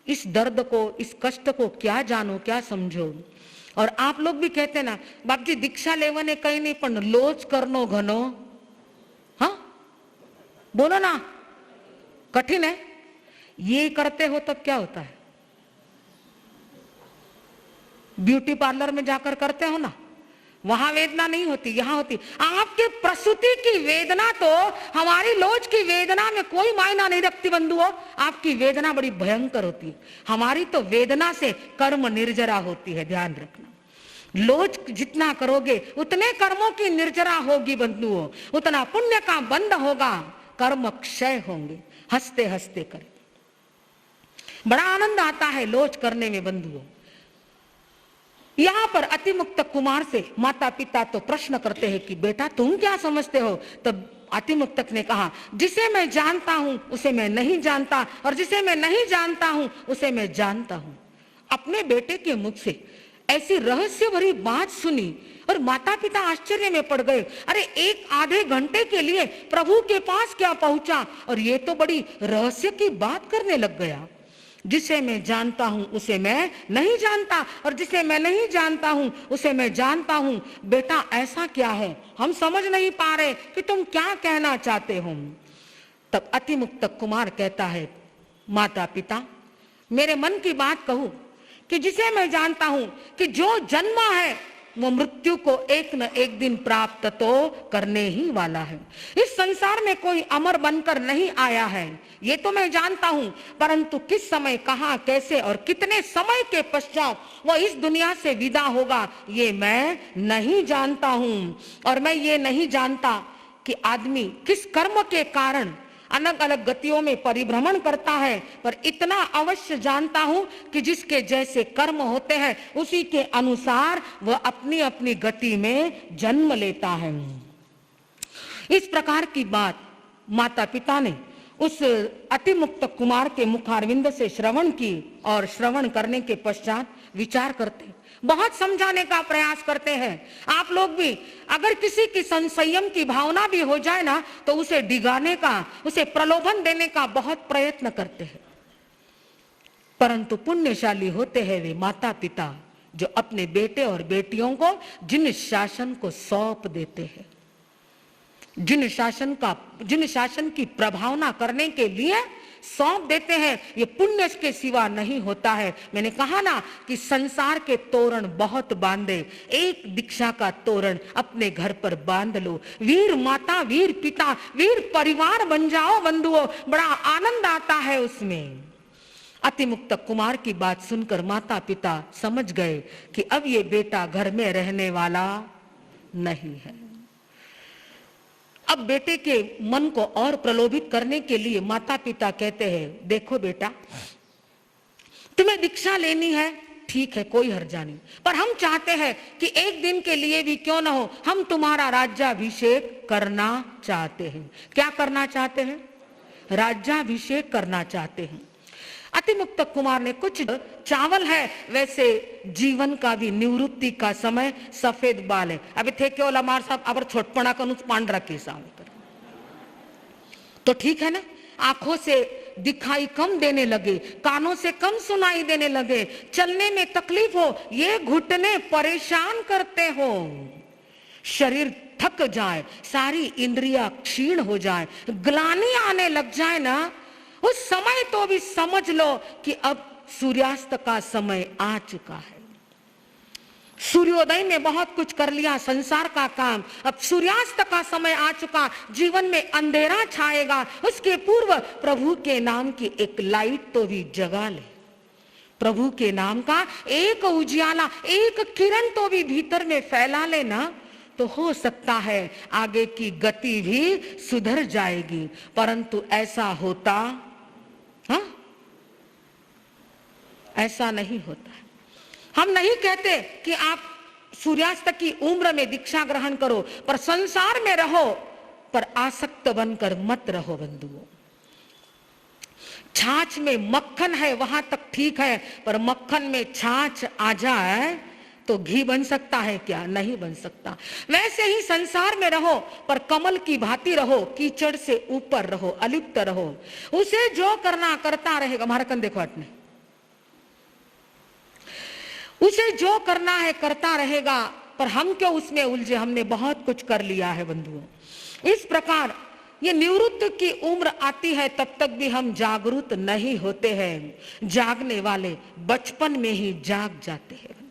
इस दर्द को, इस कष्ट को क्या जानो, क्या समझो। और आप लोग भी कहते ना, बाप जी दीक्षा लेवने कहीं नहीं, पण लोच करनो घनो। हाँ बोलो ना, कठिन है। ये करते हो तब क्या होता है? ब्यूटी पार्लर में जाकर करते हो ना, वहां वेदना नहीं होती, यहां होती। आपके प्रसूति की वेदना तो हमारी लोच की वेदना में कोई मायना नहीं रखती बंधुओं। आपकी वेदना बड़ी भयंकर होती है, हमारी तो वेदना से कर्म निर्जरा होती है। ध्यान रखना, लोच जितना करोगे उतने कर्मों की निर्जरा होगी बंधुओं, उतना पुण्य का बंध होगा, कर्म क्षय होंगे। हंसते हंसते करें, बड़ा आनंद आता है लोच करने में बंधुओं। यहां पर अति मुक्त कुमार से माता पिता तो प्रश्न करते हैं कि बेटा तुम क्या समझते हो। तब अति मुक्तक ने कहा, जिसे मैं जानता हूं उसे मैं नहीं जानता, और जिसे मैं नहीं जानता हूं उसे मैं जानता हूं। अपने बेटे के मुख से ऐसी रहस्य भरी बात सुनी और माता पिता आश्चर्य में पड़ गए। अरे एक आधे घंटे के लिए प्रभु के पास क्या पहुंचा, और ये तो बड़ी रहस्य की बात करने लग गया। जिसे मैं जानता हूं उसे मैं नहीं जानता, और जिसे मैं नहीं जानता हूं उसे मैं जानता हूं। बेटा ऐसा क्या है, हम समझ नहीं पा रहे कि तुम क्या कहना चाहते हो। तब अति मुक्त कुमार कहता है, माता पिता मेरे मन की बात कहूं कि जिसे मैं जानता हूं कि जो जन्मा है वो मृत्यु को एक न एक दिन प्राप्त तो करने ही वाला है। इस संसार में कोई अमर बनकर नहीं आया है, ये तो मैं जानता हूं, परंतु किस समय, कहां, कैसे और कितने समय के पश्चात वो इस दुनिया से विदा होगा ये मैं नहीं जानता हूं। और मैं ये नहीं जानता कि आदमी किस कर्म के कारण अलग अलग गतियों में परिभ्रमण करता है, पर इतना अवश्य जानता हूं कि जिसके जैसे कर्म होते हैं उसी के अनुसार वह अपनी अपनी गति में जन्म लेता है। इस प्रकार की बात माता पिता ने उस अति मुक्त कुमार के मुखारविंद से श्रवण की, और श्रवण करने के पश्चात विचार करते, बहुत समझाने का प्रयास करते हैं। आप लोग भी अगर किसी की संयम की भावना भी हो जाए ना, तो उसे डिगाने का, उसे प्रलोभन देने का बहुत प्रयत्न करते हैं, परंतु पुण्यशाली होते हैं वे माता पिता जो अपने बेटे और बेटियों को जिन शासन को सौंप देते हैं, जिन शासन की प्रभावना करने के लिए सौंप देते हैं, ये पुण्य के सिवा नहीं होता है। मैंने कहा ना कि संसार के तोरण बहुत बांधे, एक दीक्षा का तोरण अपने घर पर बांध लो। वीर माता, वीर पिता, वीर परिवार बन जाओ बंधुओं, बड़ा आनंद आता है उसमें। अतिमुक्त कुमार की बात सुनकर माता पिता समझ गए कि अब ये बेटा घर में रहने वाला नहीं है। अब बेटे के मन को और प्रलोभित करने के लिए माता पिता कहते हैं, देखो बेटा, तुम्हें दीक्षा लेनी है, ठीक है, कोई हर्जा नहीं, पर हम चाहते हैं कि एक दिन के लिए भी क्यों ना हो, हम तुम्हारा राज्याभिषेक करना चाहते हैं। क्या करना चाहते हैं? राज्याभिषेक करना चाहते हैं। अतिमुक्त कुमार ने, कुछ चावल है, वैसे जीवन का भी निवृत्ति का समय, सफेद बाल है, अभी थे केवल अमार साहब अबर छोटपणा का पांडरा केसा तो ठीक है ना। आंखों से दिखाई कम देने लगे, कानों से कम सुनाई देने लगे, चलने में तकलीफ हो, ये घुटने परेशान करते हो, शरीर थक जाए, सारी इंद्रियां क्षीण हो जाए, ग्लानि आने लग जाए ना, उस समय तो भी समझ लो कि अब सूर्यास्त का समय आ चुका है। सूर्योदय में बहुत कुछ कर लिया संसार का काम, अब सूर्यास्त का समय आ चुका, जीवन में अंधेरा छाएगा, उसके पूर्व प्रभु के नाम की एक लाइट तो भी जगा ले, प्रभु के नाम का एक उजियाला, एक किरण तो भी भीतर में फैला लेना, तो हो सकता है आगे की गति भी सुधर जाएगी। परंतु ऐसा होता, हाँ, ऐसा नहीं होता है। हम नहीं कहते कि आप सूर्यास्त की उम्र में दीक्षा ग्रहण करो, पर संसार में रहो, पर आसक्त बनकर मत रहो बंधुओं। छाछ में मक्खन है वहां तक ठीक है, पर मक्खन में छाछ आ जाए तो घी बन सकता है क्या? नहीं बन सकता। वैसे ही संसार में रहो, पर कमल की भांति रहो, कीचड़ से ऊपर रहो, अलिप्त रहो, उसे जो करना करता रहेगा। हमारा कन देखो हटने, उसे जो करना है करता रहेगा, पर हम क्यों उसमें उलझे, हमने बहुत कुछ कर लिया है बंधुओं। इस प्रकार ये निवृत्त की उम्र आती है, तब तक भी हम जागरूक नहीं होते हैं। जागने वाले बचपन में ही जाग जाते हैं।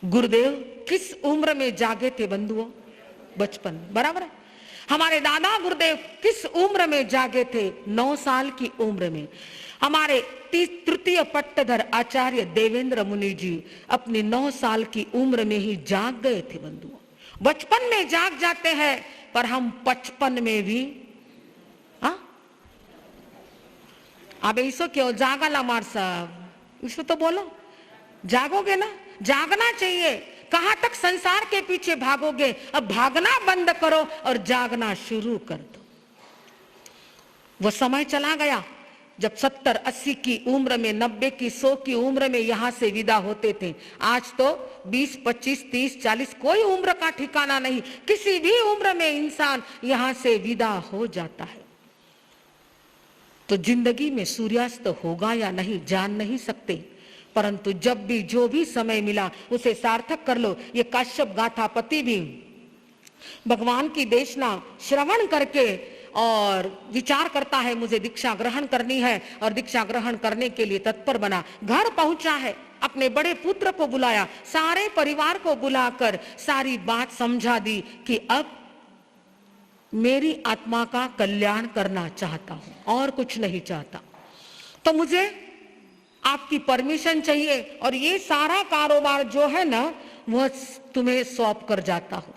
गुरुदेव किस उम्र में जागे थे बंधुओं? बचपन, बराबर है। हमारे दादा गुरुदेव किस उम्र में जागे थे? 9 साल की उम्र में। हमारे तृतीय पट्टधर आचार्य देवेंद्र मुनि जी अपनी 9 साल की उम्र में ही जाग गए थे बंधुओं। बचपन में जाग जाते हैं, पर हम 55 में भी, हाँ, अब इसो क्यों जागा मार साहब, इसको तो बोलो, जागोगे ना? जागना चाहिए। कहां तक संसार के पीछे भागोगे? अब भागना बंद करो और जागना शुरू कर दो। वो समय चला गया जब 70-80 की उम्र में, 90 की, 100 की उम्र में यहां से विदा होते थे। आज तो 20, 25, 30, 40 कोई उम्र का ठिकाना नहीं, किसी भी उम्र में इंसान यहां से विदा हो जाता है। तो जिंदगी में सूर्यास्त होगा या नहीं जान नहीं सकते, परंतु जब भी जो भी समय मिला उसे सार्थक कर लो। ये काश्यप गाथापति भी भगवान की देशना श्रवण करके और विचार करता है, मुझे दीक्षा ग्रहण करनी है, और दीक्षा ग्रहण करने के लिए तत्पर बना। घर पहुंचा है, अपने बड़े पुत्र को बुलाया, सारे परिवार को बुलाकर सारी बात समझा दी कि अब मेरी आत्मा का कल्याण करना चाहता हूं और कुछ नहीं चाहता, तो मुझे आपकी परमिशन चाहिए, और ये सारा कारोबार जो है ना वह तुम्हें सौंप कर जाता हूं।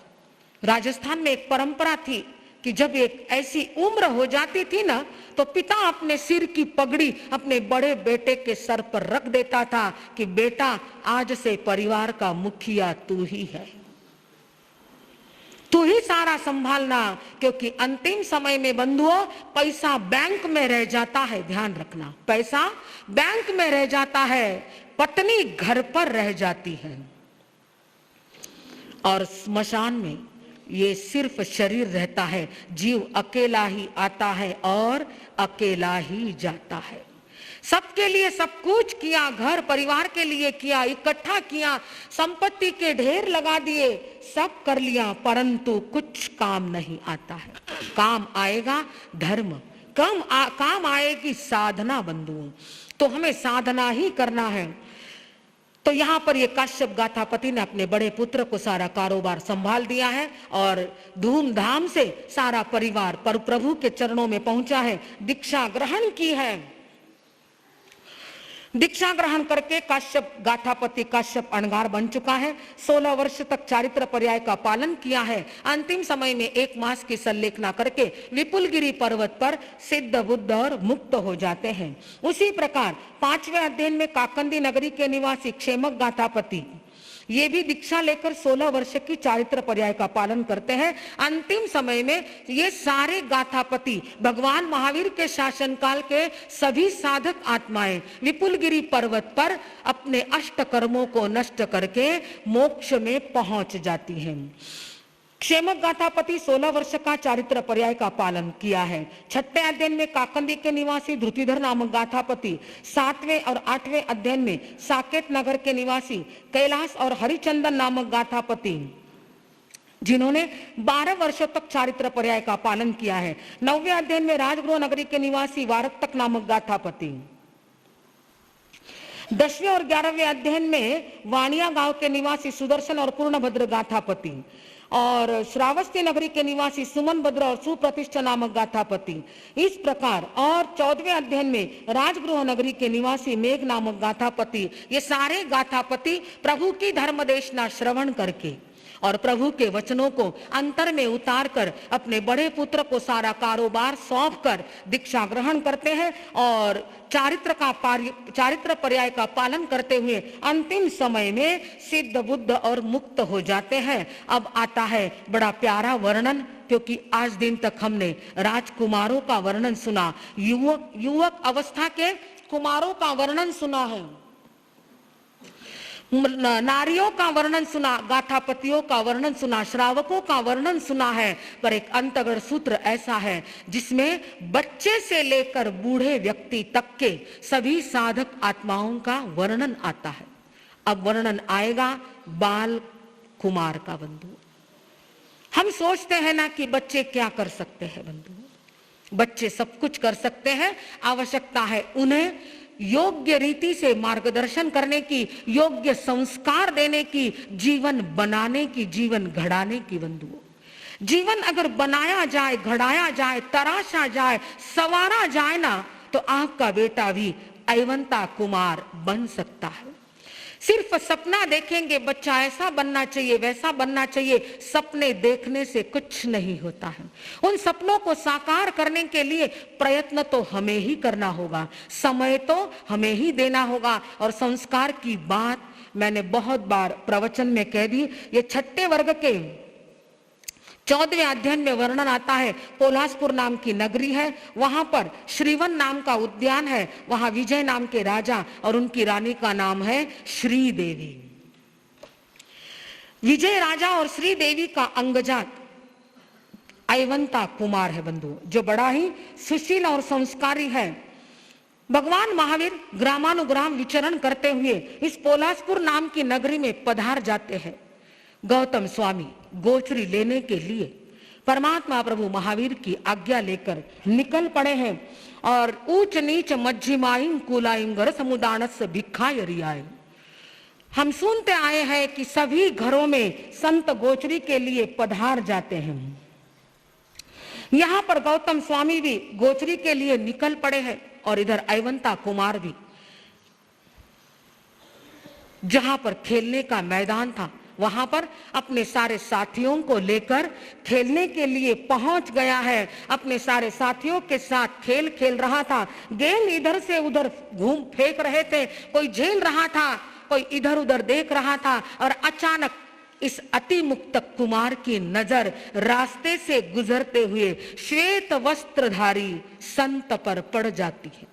राजस्थान में एक परंपरा थी कि जब एक ऐसी उम्र हो जाती थी ना, तो पिता अपने सिर की पगड़ी अपने बड़े बेटे के सर पर रख देता था कि बेटा, आज से परिवार का मुखिया तू ही है, तू ही सारा संभालना। क्योंकि अंतिम समय में बंधुओं पैसा बैंक में रह जाता है, ध्यान रखना, पैसा बैंक में रह जाता है, पत्नी घर पर रह जाती है, और स्मशान में ये सिर्फ शरीर रहता है। जीव अकेला ही आता है और अकेला ही जाता है। सबके लिए सब कुछ किया, घर परिवार के लिए किया, इकट्ठा किया, संपत्ति के ढेर लगा दिए, सब कर लिया, परंतु कुछ काम नहीं आता है। काम आएगा धर्म, काम आएगी साधना बंधुओं। तो हमें साधना ही करना है। तो यहाँ पर ये काश्यप गाथापति ने अपने बड़े पुत्र को सारा कारोबार संभाल दिया है और धूमधाम से सारा परिवार पर प्रभु के चरणों में पहुंचा है, दीक्षा ग्रहण की है। दीक्षा ग्रहण करके काश्यप गाथापति काश्यप अणगार बन चुका है। 16 वर्ष तक चारित्र पर्याय का पालन किया है। अंतिम समय में 1 मास की संलेखना करके विपुलगिरी पर्वत पर सिद्ध बुद्ध और मुक्त हो जाते हैं। उसी प्रकार 5वें अध्ययन में काकंदी नगरी के निवासी क्षेमक गाथापति ये भी दीक्षा लेकर 16 वर्ष की चारित्र पर्याय का पालन करते हैं। अंतिम समय में ये सारे गाथापति भगवान महावीर के शासनकाल के सभी साधक आत्माएं विपुलगिरी पर्वत पर अपने अष्ट कर्मों को नष्ट करके मोक्ष में पहुंच जाती हैं। क्षेमक गाथापति 16 वर्ष का चारित्र पर्याय का पालन किया है। 6वें अध्ययन में काकंदी के निवासी धृतिधर नामक गाथापति, 7वें और 8वें अध्ययन में साकेत नगर के निवासी कैलाश और हरिचंदन नामक गाथापति जिन्होंने 12 वर्षों तक चारित्र पर्याय का पालन किया है। 9वें अध्ययन में राजगृह नगरी के निवासी वारतक नामक गाथापति, 10वें और 11वें अध्ययन में वाणिया गांव के निवासी सुदर्शन और पूर्णभद्र गाथापति और श्रावस्ती नगरी के निवासी सुमन भद्र और सुप्रतिष्ठा नामक गाथापति। इस प्रकार और 14वें अध्ययन में राजगृह नगरी के निवासी मेघ नामक गाथापति, ये सारे गाथापति प्रभु की धर्म देशना श्रवण करके और प्रभु के वचनों को अंतर में उतार कर अपने बड़े पुत्र को सारा कारोबार सौंप कर दीक्षा ग्रहण करते हैं और चारित्र पर्याय का पालन करते हुए अंतिम समय में सिद्ध बुद्ध और मुक्त हो जाते हैं। अब आता है बड़ा प्यारा वर्णन, क्योंकि आज दिन तक हमने राजकुमारों का वर्णन सुना, युवक अवस्था के कुमारों का वर्णन सुना है, नारियों का वर्णन सुना, गाथापतियों का वर्णन सुना, श्रावकों का वर्णन सुना है। पर एक अंतगढ़ सूत्र ऐसा है जिसमें बच्चे से लेकर बूढ़े व्यक्ति तक के सभी साधक आत्माओं का वर्णन आता है। अब वर्णन आएगा बाल कुमार का बंधु। हम सोचते हैं ना कि बच्चे क्या कर सकते हैं बंधु, बच्चे सब कुछ कर सकते हैं। आवश्यकता है उन्हें योग्य रीति से मार्गदर्शन करने की, योग्य संस्कार देने की, जीवन बनाने की, जीवन घड़ाने की बंधुओं। जीवन अगर बनाया जाए, घड़ाया जाए, तराशा जाए, संवारा जाए ना, तो आपका बेटा भी अयवंता कुमार बन सकता है। सिर्फ सपना देखेंगे बच्चा ऐसा बनना चाहिए, वैसा बनना चाहिए, सपने देखने से कुछ नहीं होता है। उन सपनों को साकार करने के लिए प्रयत्न तो हमें ही करना होगा, समय तो हमें ही देना होगा। और संस्कार की बात मैंने बहुत बार प्रवचन में कह दी। ये 6ठे वर्ग के 14वें अध्ययन में वर्णन आता है। पोलासपुर नाम की नगरी है, वहां पर श्रीवन नाम का उद्यान है, वहां विजय नाम के राजा और उनकी रानी का नाम है श्रीदेवी। विजय राजा और श्रीदेवी का अंगजात अयवंता कुमार है बंधु, जो बड़ा ही सुशील और संस्कारी है। भगवान महावीर ग्रामानुग्राम विचरण करते हुए इस पोलासपुर नाम की नगरी में पधार जाते हैं। गौतम स्वामी गोचरी लेने के लिए परमात्मा प्रभु महावीर की आज्ञा लेकर निकल पड़े हैं और ऊंच नीच मध्यमाइन कुलाइन घर समुदानस भिक्षाय रियाय। हम सुनते आए हैं कि सभी घरों में संत गोचरी के लिए पधार जाते हैं। यहां पर गौतम स्वामी भी गोचरी के लिए निकल पड़े हैं और इधर अयवंता कुमार भी। जहां पर खेलने का मैदान था वहां पर अपने सारे साथियों को लेकर खेलने के लिए पहुंच गया है। अपने सारे साथियों के साथ खेल खेल रहा था। गेंद इधर से उधर घूम फेंक रहे थे, कोई झेल रहा था, कोई इधर उधर देख रहा था। और अचानक इस अति मुक्त कुमार की नजर रास्ते से गुजरते हुए श्वेत वस्त्रधारी संत पर पड़ जाती है।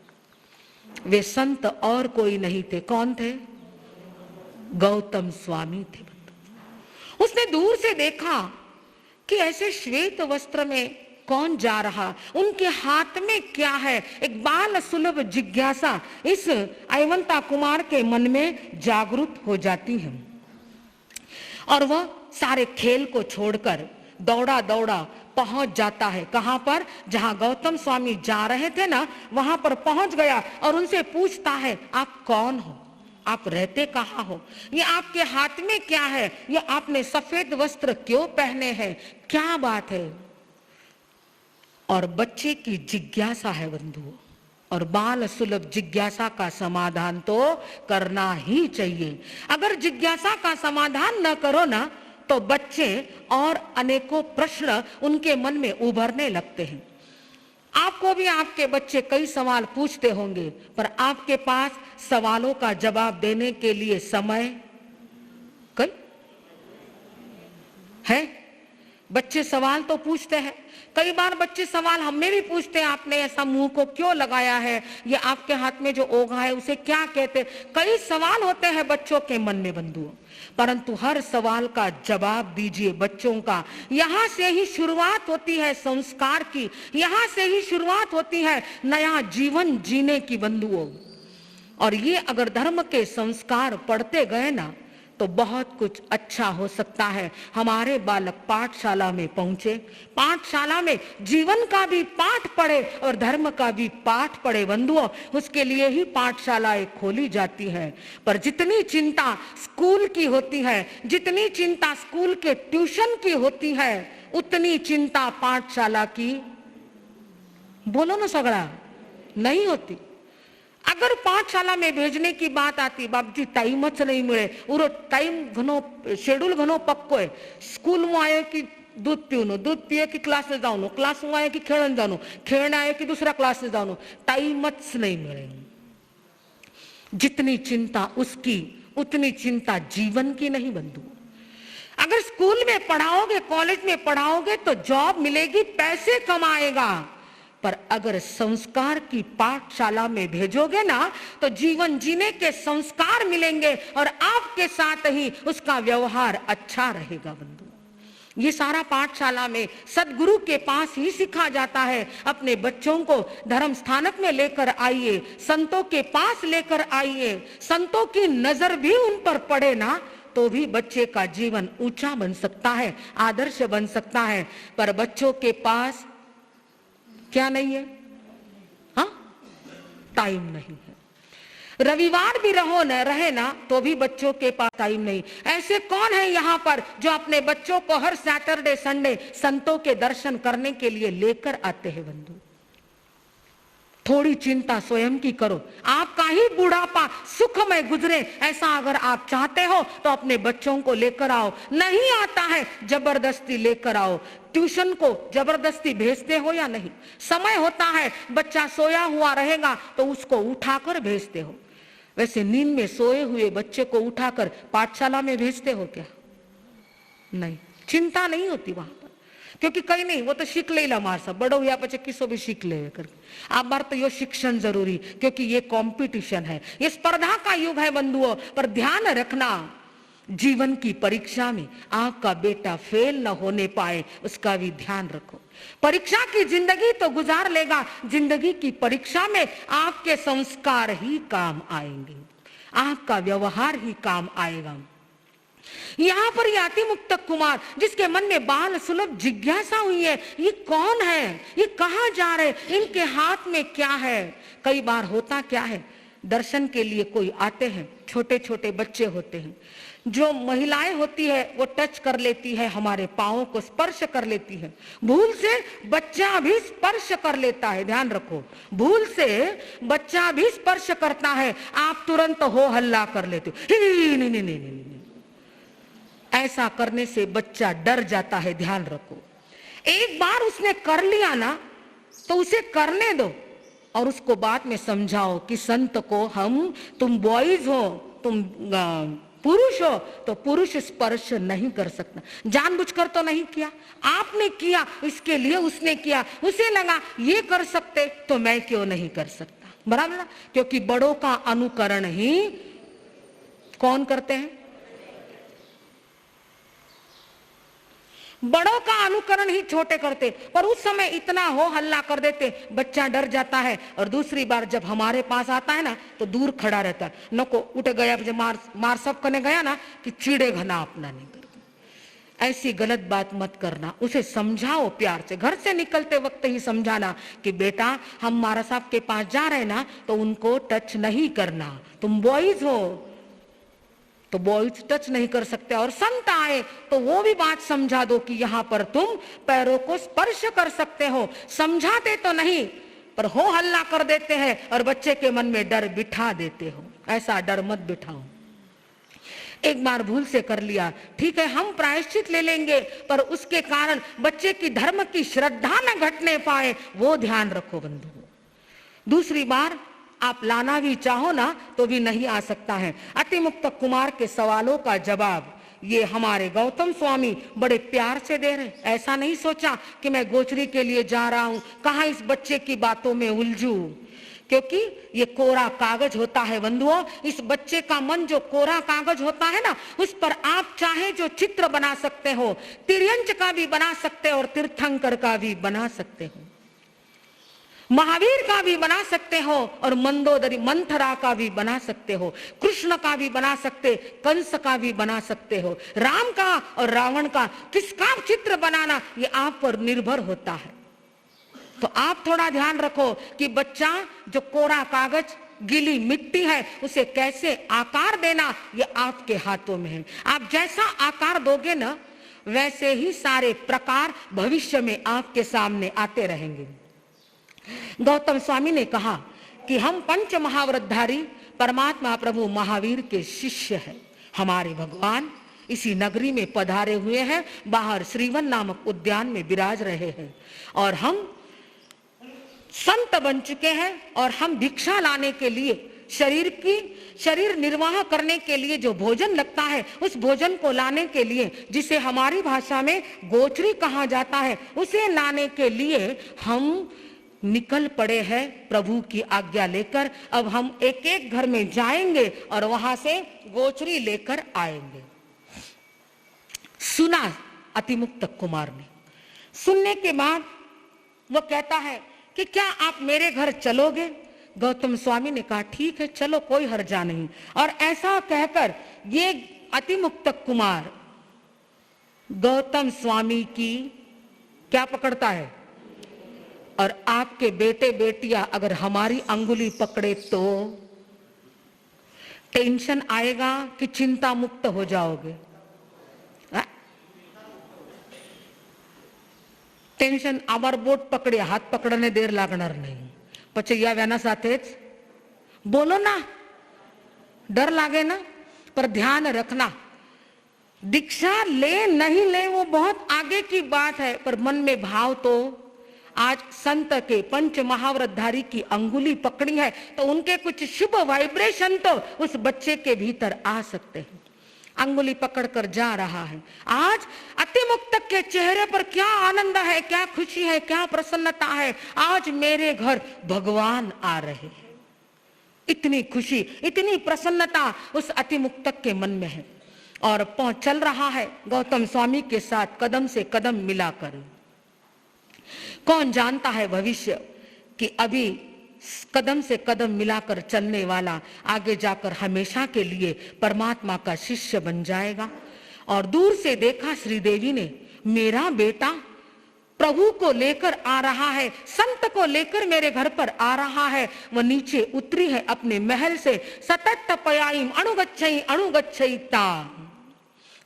वे संत और कोई नहीं थे, कौन थे? गौतम स्वामी थे। उसने दूर से देखा कि ऐसे श्वेत वस्त्र में कौन जा रहा, उनके हाथ में क्या है। एक बाल सुलभ जिज्ञासा इस अयवंता कुमार के मन में जागृत हो जाती है और वह सारे खेल को छोड़कर दौड़ा दौड़ा पहुंच जाता है। कहां पर? जहां गौतम स्वामी जा रहे थे ना, वहां पर पहुंच गया और उनसे पूछता है, आप कौन हो, आप रहते कहां हो, ये आपके हाथ में क्या है, ये आपने सफेद वस्त्र क्यों पहने हैं, क्या बात है। और बच्चे की जिज्ञासा है बंधुओं, और बाल सुलभ जिज्ञासा का समाधान तो करना ही चाहिए। अगर जिज्ञासा का समाधान न करो ना, तो बच्चे और अनेकों प्रश्न उनके मन में उभरने लगते हैं। आपको भी आपके बच्चे कई सवाल पूछते होंगे, पर आपके पास सवालों का जवाब देने के लिए समय कई है। बच्चे सवाल तो पूछते हैं, कई बार बच्चे सवाल हमें भी पूछते हैं, आपने ऐसा मुंह को क्यों लगाया है, ये आपके हाथ में जो ओघा है उसे क्या कहते। कई सवाल होते हैं बच्चों के मन में बंधुओं, परंतु हर सवाल का जवाब दीजिए बच्चों का। यहां से ही शुरुआत होती है संस्कार की, यहां से ही शुरुआत होती है नया जीवन जीने की बंधुओं। और ये अगर धर्म के संस्कार पढ़ते गए ना, तो बहुत कुछ अच्छा हो सकता है। हमारे बालक पाठशाला में पहुंचे, पाठशाला में जीवन का भी पाठ पढ़े और धर्म का भी पाठ पढ़े बंधुओं। उसके लिए ही पाठशालाएं खोली जाती है। पर जितनी चिंता स्कूल की होती है, जितनी चिंता स्कूल के ट्यूशन की होती है, उतनी चिंता पाठशाला की, बोलो ना सगड़ा, नहीं होती। अगर पाठशाला में भेजने की बात आती, बापजी टाइम च नहीं मिले, उरो टाइम घणो शेड्यूल घणो पक्को है, स्कूल में आयो कि दूध पीवनो, दूध पिए कि क्लास में जावनो, क्लास में आयो कि खेळण जावनो, खेळणे आयो कि दूसरा क्लास में जावनो, टाइम च नहीं मिले। जितनी चिंता उसकी, उतनी चिंता जीवन की नहीं बंधु। अगर स्कूल में पढ़ाओगे, कॉलेज में पढ़ाओगे तो जॉब मिलेगी, पैसे कमाएगा, पर अगर संस्कार की पाठशाला में भेजोगे ना, तो जीवन जीने के संस्कार मिलेंगे और आपके साथ ही उसका व्यवहार अच्छा रहेगा बंधु। ये सारा पाठशाला में सदगुरु के पास ही सिखा जाता है। अपने बच्चों को धर्म स्थानक में लेकर आइए, संतों के पास लेकर आइए, संतों की नजर भी उन पर पड़े ना, तो भी बच्चे का जीवन ऊंचा बन सकता है, आदर्श बन सकता है। पर बच्चों के पास क्या नहीं है? हाँ, टाइम नहीं है। रविवार भी रहो न रहे ना, तो भी बच्चों के पास टाइम नहीं। ऐसे कौन है यहाँ पर जो अपने बच्चों को हर सैटरडे संडे संतों के दर्शन करने के लिए लेकर आते हैं बंधु? थोड़ी चिंता स्वयं की करो, आपका ही बुढ़ापा सुखमय गुजरे, ऐसा अगर आप चाहते हो तो अपने बच्चों को लेकर आओ। नहीं आता है जबरदस्ती लेकर आओ। ट्यूशन को जबरदस्ती भेजते हो या नहीं? समय होता है बच्चा सोया हुआ रहेगा तो उसको उठाकर भेजते हो। वैसे नींद में सोए हुए बच्चे को उठाकर पाठशाला में भेजते हो क्या? नहीं, चिंता नहीं होती वहां पर, क्योंकि कहीं नहीं, वो तो सीख ले मार सब बड़ो हुआ पचे किसो भी सीख ले करके। आप बार तो ये शिक्षण जरूरी, क्योंकि ये कंपटीशन है, ये स्पर्धा का युग है बंधुओं। पर ध्यान रखना, जीवन की परीक्षा में आपका बेटा फेल न होने पाए, उसका भी ध्यान रखो। परीक्षा की जिंदगी तो गुजार लेगा, जिंदगी की परीक्षा में आपके संस्कार ही काम आएंगे, आपका व्यवहार ही काम आएगा। यहाँ पर अति मुक्त कुमार, जिसके मन में बाल सुलभ जिज्ञासा हुई है, ये कौन है, ये कहाँ जा रहे, इनके हाथ में क्या है। कई बार होता क्या है, दर्शन के लिए कोई आते हैं, छोटे छोटे बच्चे होते हैं, जो महिलाएं होती है वो टच कर लेती है, हमारे पांवों को स्पर्श कर लेती है। भूल से बच्चा भी स्पर्श कर लेता है, ध्यान रखो, भूल से बच्चा भी स्पर्श करता है, आप तुरंत हो हल्ला कर लेते हो, नहीं नहीं नहीं नहीं। ऐसा करने से बच्चा डर जाता है, ध्यान रखो। एक बार उसने कर लिया ना, तो उसे करने दो और उसको बाद में समझाओ कि संत को तुम बॉयज हो, तुम पुरुष हो, तो पुरुष स्पर्श नहीं कर सकता। जानबूझकर तो नहीं किया, आपने किया, इसके लिए उसने किया, उसे लगा ये कर सकते तो मैं क्यों नहीं कर सकता, बराबर ना? क्योंकि बड़ों का अनुकरण ही कौन करते हैं? बड़ों का अनुकरण ही छोटे करते। पर उस समय इतना हो हल्ला कर देते, बच्चा डर जाता है। और दूसरी बार जब हमारे पास आता है ना, तो दूर खड़ा रहता है, नको उठ गया, जब मार सब करने गया ना कि चिड़े घना अपना नहीं करते। ऐसी गलत बात मत करना, उसे समझाओ प्यार से, घर से निकलते वक्त ही समझाना कि बेटा हम मारा साहब के पास जा रहे हैं ना, तो उनको टच नहीं करना, तुम बॉयज हो तो बॉयज टच नहीं कर सकते, और संत आए तो वो भी बात समझा दो कि यहाँ पर तुम पैरों को स्पर्श कर सकते हो। समझाते तो नहीं पर हो हल्ला कर देते हैं और बच्चे के मन में डर बिठा देते हो। ऐसा डर मत बिठाओ। एक बार भूल से कर लिया, ठीक है, हम प्रायश्चित ले लेंगे, पर उसके कारण बच्चे की धर्म की श्रद्धा न घटने पाए, वो ध्यान रखो बंधु। दूसरी बार आप लाना भी चाहो ना तो भी नहीं आ सकता है। अतिमुक्त कुमार के सवालों का जवाब ये हमारे गौतम स्वामी बड़े प्यार से दे रहे। ऐसा नहीं सोचा कि मैं गोचरी के लिए जा रहा हूं, कहां इस बच्चे की बातों में उलझूं, क्योंकि ये कोरा कागज होता है बंधुओं। इस बच्चे का मन जो कोरा कागज होता है ना, उस पर आप चाहे जो चित्र बना सकते हो, तिर्यंच का भी बना सकते हो और तीर्थंकर का भी बना सकते हो, महावीर का भी बना सकते हो और मंदोदरी मंथरा का भी बना सकते हो, कृष्ण का भी बना सकते, कंस का भी बना सकते हो, राम का और रावण का। किसका चित्र बनाना ये आप पर निर्भर होता है। तो आप थोड़ा ध्यान रखो कि बच्चा जो कोरा कागज गीली मिट्टी है उसे कैसे आकार देना ये आपके हाथों में है। आप जैसा आकार दोगे ना वैसे ही सारे प्रकार भविष्य में आपके सामने आते रहेंगे। गौतम स्वामी ने कहा कि हम पंच महाव्रतधारी परमात्मा प्रभु महावीर के शिष्य हैं। हमारे भगवान इसी नगरी में पधारे हुए हैं, बाहर श्रीवन नामक उद्यान में विराज रहे हैं और हम संत बन चुके हैं और हम भिक्षा लाने के लिए शरीर निर्वाह करने के लिए जो भोजन लगता है उस भोजन को लाने के लिए, जिसे हमारी भाषा में गोचरी कहा जाता है, उसे लाने के लिए हम निकल पड़े हैं प्रभु की आज्ञा लेकर। अब हम एक एक घर में जाएंगे और वहां से गोचरी लेकर आएंगे। सुना अतिमुक्त कुमार ने। सुनने के बाद वो कहता है कि क्या आप मेरे घर चलोगे? गौतम स्वामी ने कहा ठीक है चलो, कोई हर्जा नहीं। और ऐसा कहकर ये अतिमुक्त कुमार गौतम स्वामी की क्या पकड़ता है। और आपके बेटे बेटियां अगर हमारी अंगुली पकड़े तो टेंशन आएगा कि चिंता मुक्त हो जाओगे? टेंशन आवर बोट पकड़े, हाथ पकड़ने देर लागणार नहीं। પછી याव्याना साथेच बोलो ना, डर लागे ना, पर ध्यान रखना दीक्षा ले नहीं ले वो बहुत आगे की बात है, पर मन में भाव तो आज संत के पंच महाव्रतधारी की अंगुली पकड़ी है तो उनके कुछ शुभ वाइब्रेशन तो उस बच्चे के भीतर आ सकते हैं। अंगुली पकड़कर जा रहा है। आज अतिमुक्त के चेहरे पर क्या आनंद है, क्या खुशी है, क्या प्रसन्नता है। आज मेरे घर भगवान आ रहे हैं। इतनी खुशी, इतनी प्रसन्नता उस अतिमुक्त के मन में है और चल रहा है गौतम स्वामी के साथ कदम से कदम मिलाकर। कौन जानता है भविष्य कि अभी कदम से कदम मिलाकर चलने वाला आगे जाकर हमेशा के लिए परमात्मा का शिष्य बन जाएगा। और दूर से देखा श्रीदेवी ने, मेरा बेटा प्रभु को लेकर आ रहा है, संत को लेकर मेरे घर पर आ रहा है। वह नीचे उतरी है अपने महल से। सतत पयाईम अणुगच्छई अणुगच्छई ता।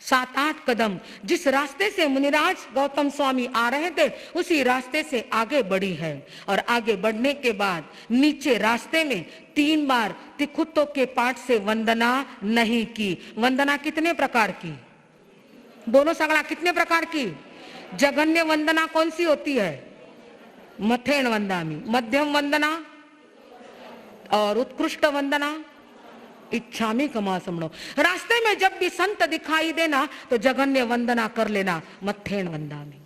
7-8 कदम जिस रास्ते से मुनिराज गौतम स्वामी आ रहे थे उसी रास्ते से आगे बढ़ी है। और आगे बढ़ने के बाद नीचे रास्ते में 3 बार तिखुत्तों के पाठ से वंदना नहीं की। वंदना कितने प्रकार की? बोलो सगड़ा, कितने प्रकार की? जघन्य वंदना कौन सी होती है? मथेण वंदामी। मध्यम वंदना और उत्कृष्ट वंदना इच्छामी कमा समणो। रास्ते में जब भी संत दिखाई देना तो जघन्य वंदना कर लेना, मथेण वंदामी।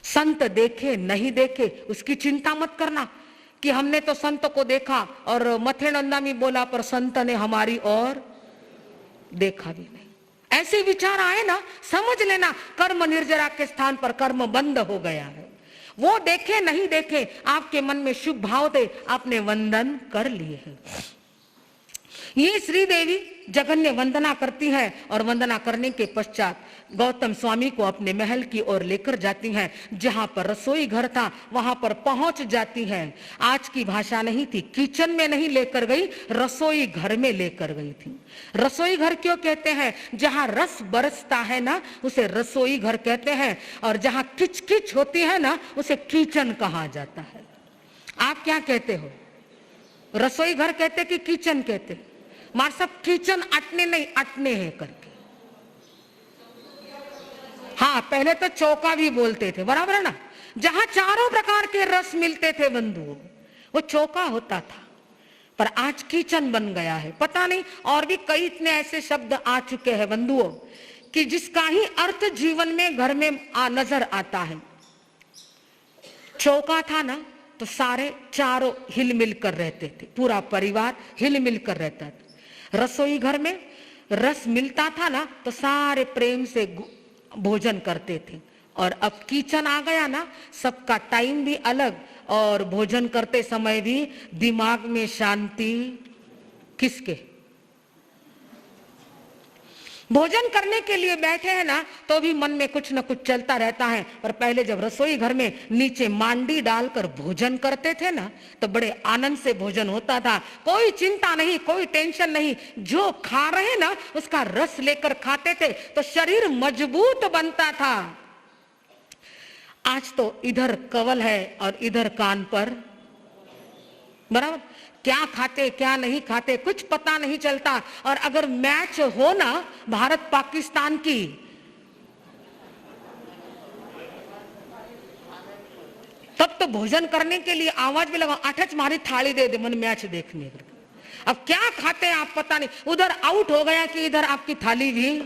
संत देखे नहीं देखे उसकी चिंता मत करना कि हमने तो संत को देखा और मथेण वंदामी बोला पर संत ने हमारी ओर देखा भी नहीं। ऐसे विचार आए ना, समझ लेना कर्म निर्जरा के स्थान पर कर्म बंद हो गया है। वो देखे नहीं देखे आपके मन में शुभ भाव थे, आपने वंदन कर लिए हैं। ये श्रीदेवी जघन्य वंदना करती है और वंदना करने के पश्चात गौतम स्वामी को अपने महल की ओर लेकर जाती हैं। जहां पर रसोई घर था वहां पर पहुंच जाती हैं। आज की भाषा नहीं थी, किचन में नहीं लेकर गई, रसोई घर में लेकर गई थी। रसोई घर क्यों कहते हैं? जहां रस बरसता है ना उसे रसोई घर कहते हैं, और जहां किचकिच होती है ना उसे किचन कहा जाता है। आप क्या कहते हो? रसोई घर कहते कि किचन कहते? मार सब किचन अटने नहीं अटने हैं करके। हाँ, पहले तो चौका भी बोलते थे, बराबर है ना। जहां चारों प्रकार के रस मिलते थे बंधुओं, वो चौका होता था, पर आज किचन बन गया है। पता नहीं और भी कई इतने ऐसे शब्द आ चुके हैं बंधुओं कि जिसका ही अर्थ जीवन में घर में नजर आता है। चौका था ना तो सारे चारों हिलमिल कर रहते थे, पूरा परिवार हिलमिल कर रहता था। रसोई घर में रस मिलता था ना तो सारे प्रेम से भोजन करते थे। और अब किचन आ गया ना, सबका टाइम भी अलग और भोजन करते समय भी दिमाग में शांति किसके? भोजन करने के लिए बैठे हैं ना तो भी मन में कुछ न कुछ चलता रहता है। पर पहले जब रसोई घर में नीचे मांडी डालकर भोजन करते थे ना तो बड़े आनंद से भोजन होता था। कोई चिंता नहीं, कोई टेंशन नहीं, जो खा रहे ना उसका रस लेकर खाते थे तो शरीर मजबूत बनता था। आज तो इधर कवल है और इधर कान पर, बराबर। क्या खाते क्या नहीं खाते कुछ पता नहीं चलता। और अगर मैच हो ना भारत पाकिस्तान की, तब तो भोजन करने के लिए आवाज भी लगा, अटच मारी थाली दे दे मन मैच देखने। अब क्या खाते हैं आप पता नहीं, उधर आउट हो गया कि इधर आपकी थाली भी।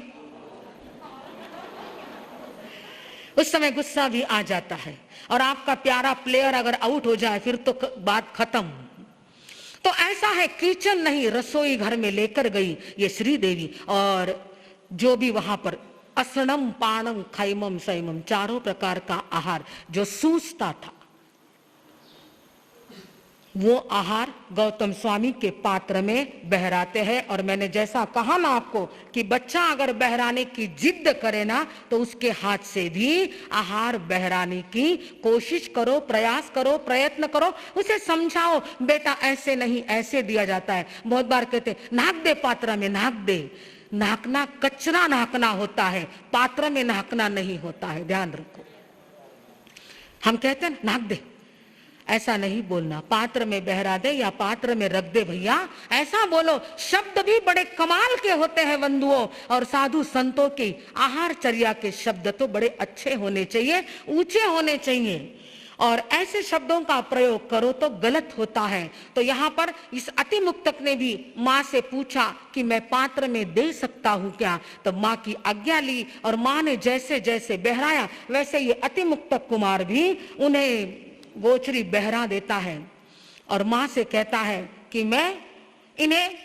उस समय गुस्सा भी आ जाता है। और आपका प्यारा प्लेयर अगर आउट हो जाए फिर तो बात खत्म। तो ऐसा है, किचन नहीं रसोई घर में लेकर गई ये श्रीदेवी। और जो भी वहां पर असनम पाणम खैमम सैमम चारों प्रकार का आहार जो सूसता था, वो आहार गौतम स्वामी के पात्र में बहराते हैं। और मैंने जैसा कहा ना आपको कि बच्चा अगर बहराने की जिद करे ना तो उसके हाथ से भी आहार बहराने की कोशिश करो, प्रयास करो, प्रयत्न करो, उसे समझाओ बेटा ऐसे नहीं ऐसे दिया जाता है। बहुत बार कहते नाक दे पात्र में, नाक दे। नाकना कचरा नाकना होता है, पात्र में नाकना नहीं होता है, ध्यान रखो। हम कहते हैं नाक दे, ऐसा नहीं बोलना। पात्र में बहरा दे या पात्र में रख दे भैया, ऐसा बोलो। शब्द भी बड़े कमाल के होते हैं बंधुओं। और साधु संतों की आहारचर्या के शब्द तो बड़े अच्छे होने चाहिए, ऊंचे होने चाहिए। और ऐसे शब्दों का प्रयोग करो तो गलत होता है। तो यहाँ पर इस अति मुक्तक ने भी माँ से पूछा कि मैं पात्र में दे सकता हूँ क्या? तो माँ की आज्ञा ली और माँ ने जैसे जैसे बहराया वैसे ये अति मुक्तक कुमार भी उन्हें गोचरी बहरा देता है। और माँ से कहता है कि मैं इन्हें